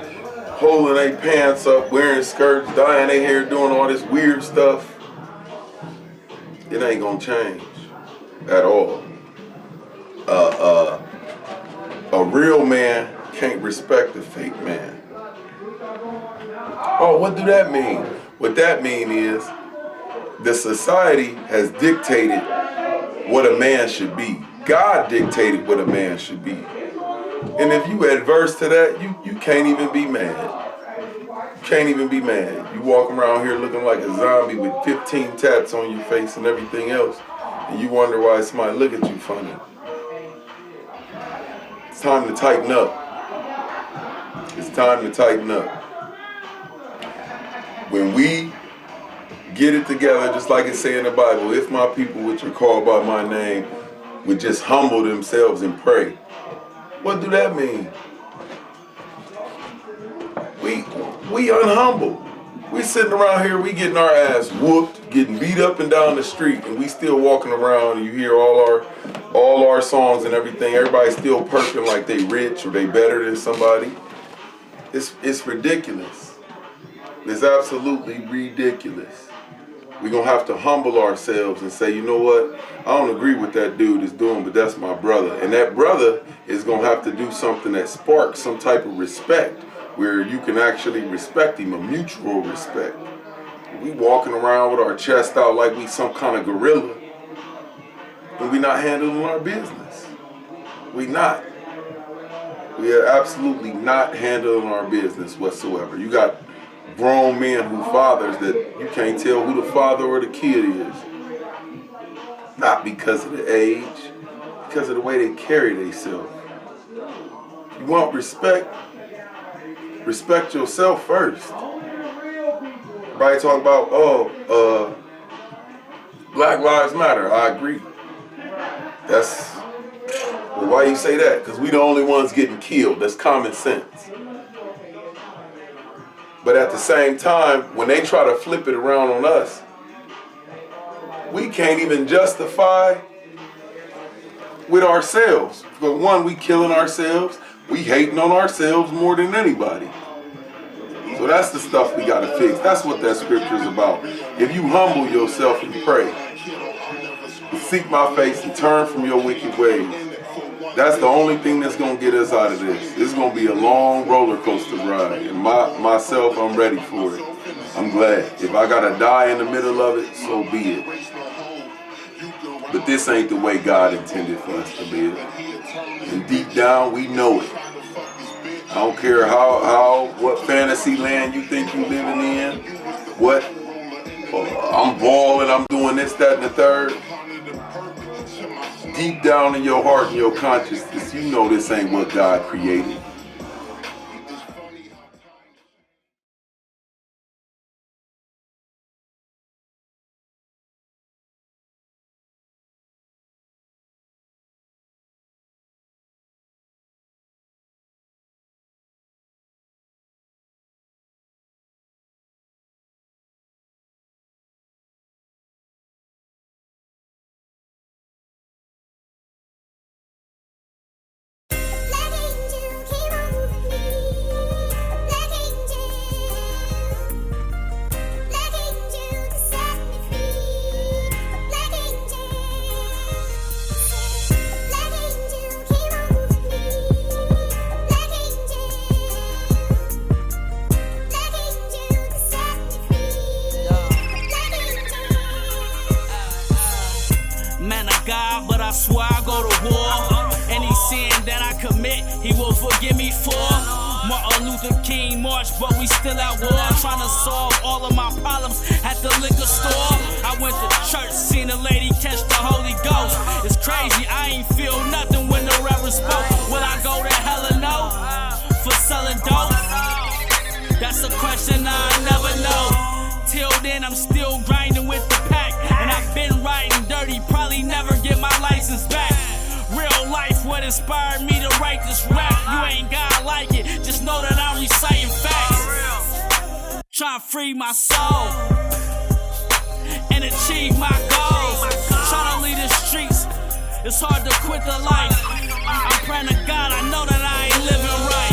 Speaker 22: holding their pants up, wearing skirts, dyeing their hair, doing all this weird stuff, it ain't gonna change at all. A real man can't respect a fake man. Oh, what do that mean? What that mean is the society has dictated what a man should be. God dictated what a man should be. And if you adverse to that, you can't even be mad. You can't even be mad. You walk around here looking like a zombie with 15 tats on your face and everything else, and you wonder why somebody look at you funny. It's time to tighten up. It's time to tighten up. When we get it together, just like it say in the Bible, if my people which are called by my name would just humble themselves and pray. What do that mean? We unhumble. We sitting around here, we getting our ass whooped, getting beat up and down the street, and we still walking around, and you hear all our songs and everything. Everybody's still perking like they rich or they better than somebody. It's ridiculous. It's absolutely ridiculous. We're going to have to humble ourselves and say, you know what? I don't agree with that dude is doing, but that's my brother. And that brother is going to have to do something that sparks some type of respect, where you can actually respect him, a mutual respect. We walking around with our chest out like we some kind of gorilla, and we not handling our business. We not. We are absolutely not handling our business whatsoever. You got grown men who fathers that you can't tell who the father or the kid is. Not because of the age, because of the way they carry themselves. You want respect? Respect yourself first. Everybody talk about, Black Lives Matter. I agree. Well, why you say that? Because we the only ones getting killed. That's common sense. But at the same time, when they try to flip it around on us, we can't even justify with ourselves. But one, we killing ourselves. We hating on ourselves more than anybody. So that's the stuff we gotta fix. That's what that scripture is about. If you humble yourself and pray, and seek my face and turn from your wicked ways, that's the only thing that's gonna get us out of this. It's gonna be a long roller coaster ride. And myself, I'm ready for it. I'm glad. If I gotta die in the middle of it, so be it. But this ain't the way God intended for us to live. And deep down, we know it. I don't care what fantasy land you think you living in, what, I'm balling, I'm doing this, that, and the third. Deep down in your heart and your consciousness, you know this ain't what God created.
Speaker 3: God, but I swear I go to war. Any sin that I commit, he will forgive me for. Martin Luther King marched, but we still at war. Trying to solve all of my problems at the liquor store. I went to church, seen a lady catch the Holy Ghost. It's crazy, I ain't feel nothing when the reverend spoke. Will I go to hell or no? For selling dope? That's a question I never know. Till then, I'm still grinding with the pack. And I've been riding dirty, probably never get my license back. Real life, what inspired me to write this rap. You ain't gotta like it, just know that I'm reciting facts. Trying to free my soul and achieve my goals. Trying to leave the streets, it's hard to quit the life. I'm praying to God, I know that I ain't living right.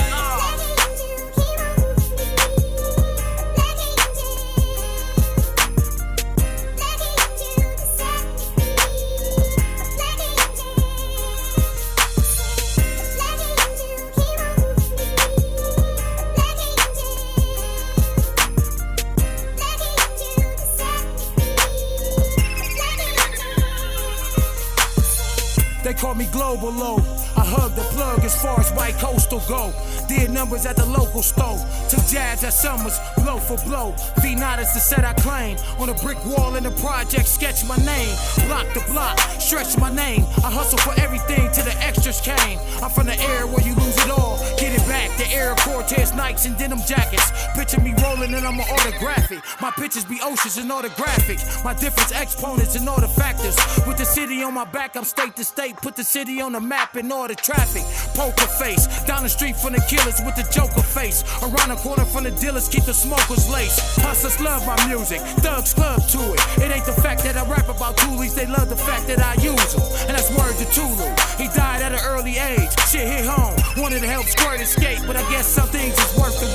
Speaker 4: They call me Global Low. I hug the plug as far as White Coastal go. Did numbers at the local store. Took jabs at Summers, blow for blow. V9 is the set I claim. On a brick wall in the project, sketch my name. Block the block, stretch my name. I hustle for everything till the extras came. I'm from the era where you lose it all. Get it back, the era Cortez Nikes and denim jackets. Picture me rolling and I'm autographic. My pictures be oceans and autographic. My difference exponents and all the factors. With the city on my back, I'm state to state. Put the city on the map and all the traffic. Poker face, down the street from the killers with the Joker face. Around the corner from the dealers, keep the smokers laced. Hustlers love my music, thugs club to it. It ain't the fact that I rap about toolies, they love the fact that I use them. And that's word to Tulu. He died at an early age, shit hit home. Wanted to help Squirt escape, but I guess some things is worth the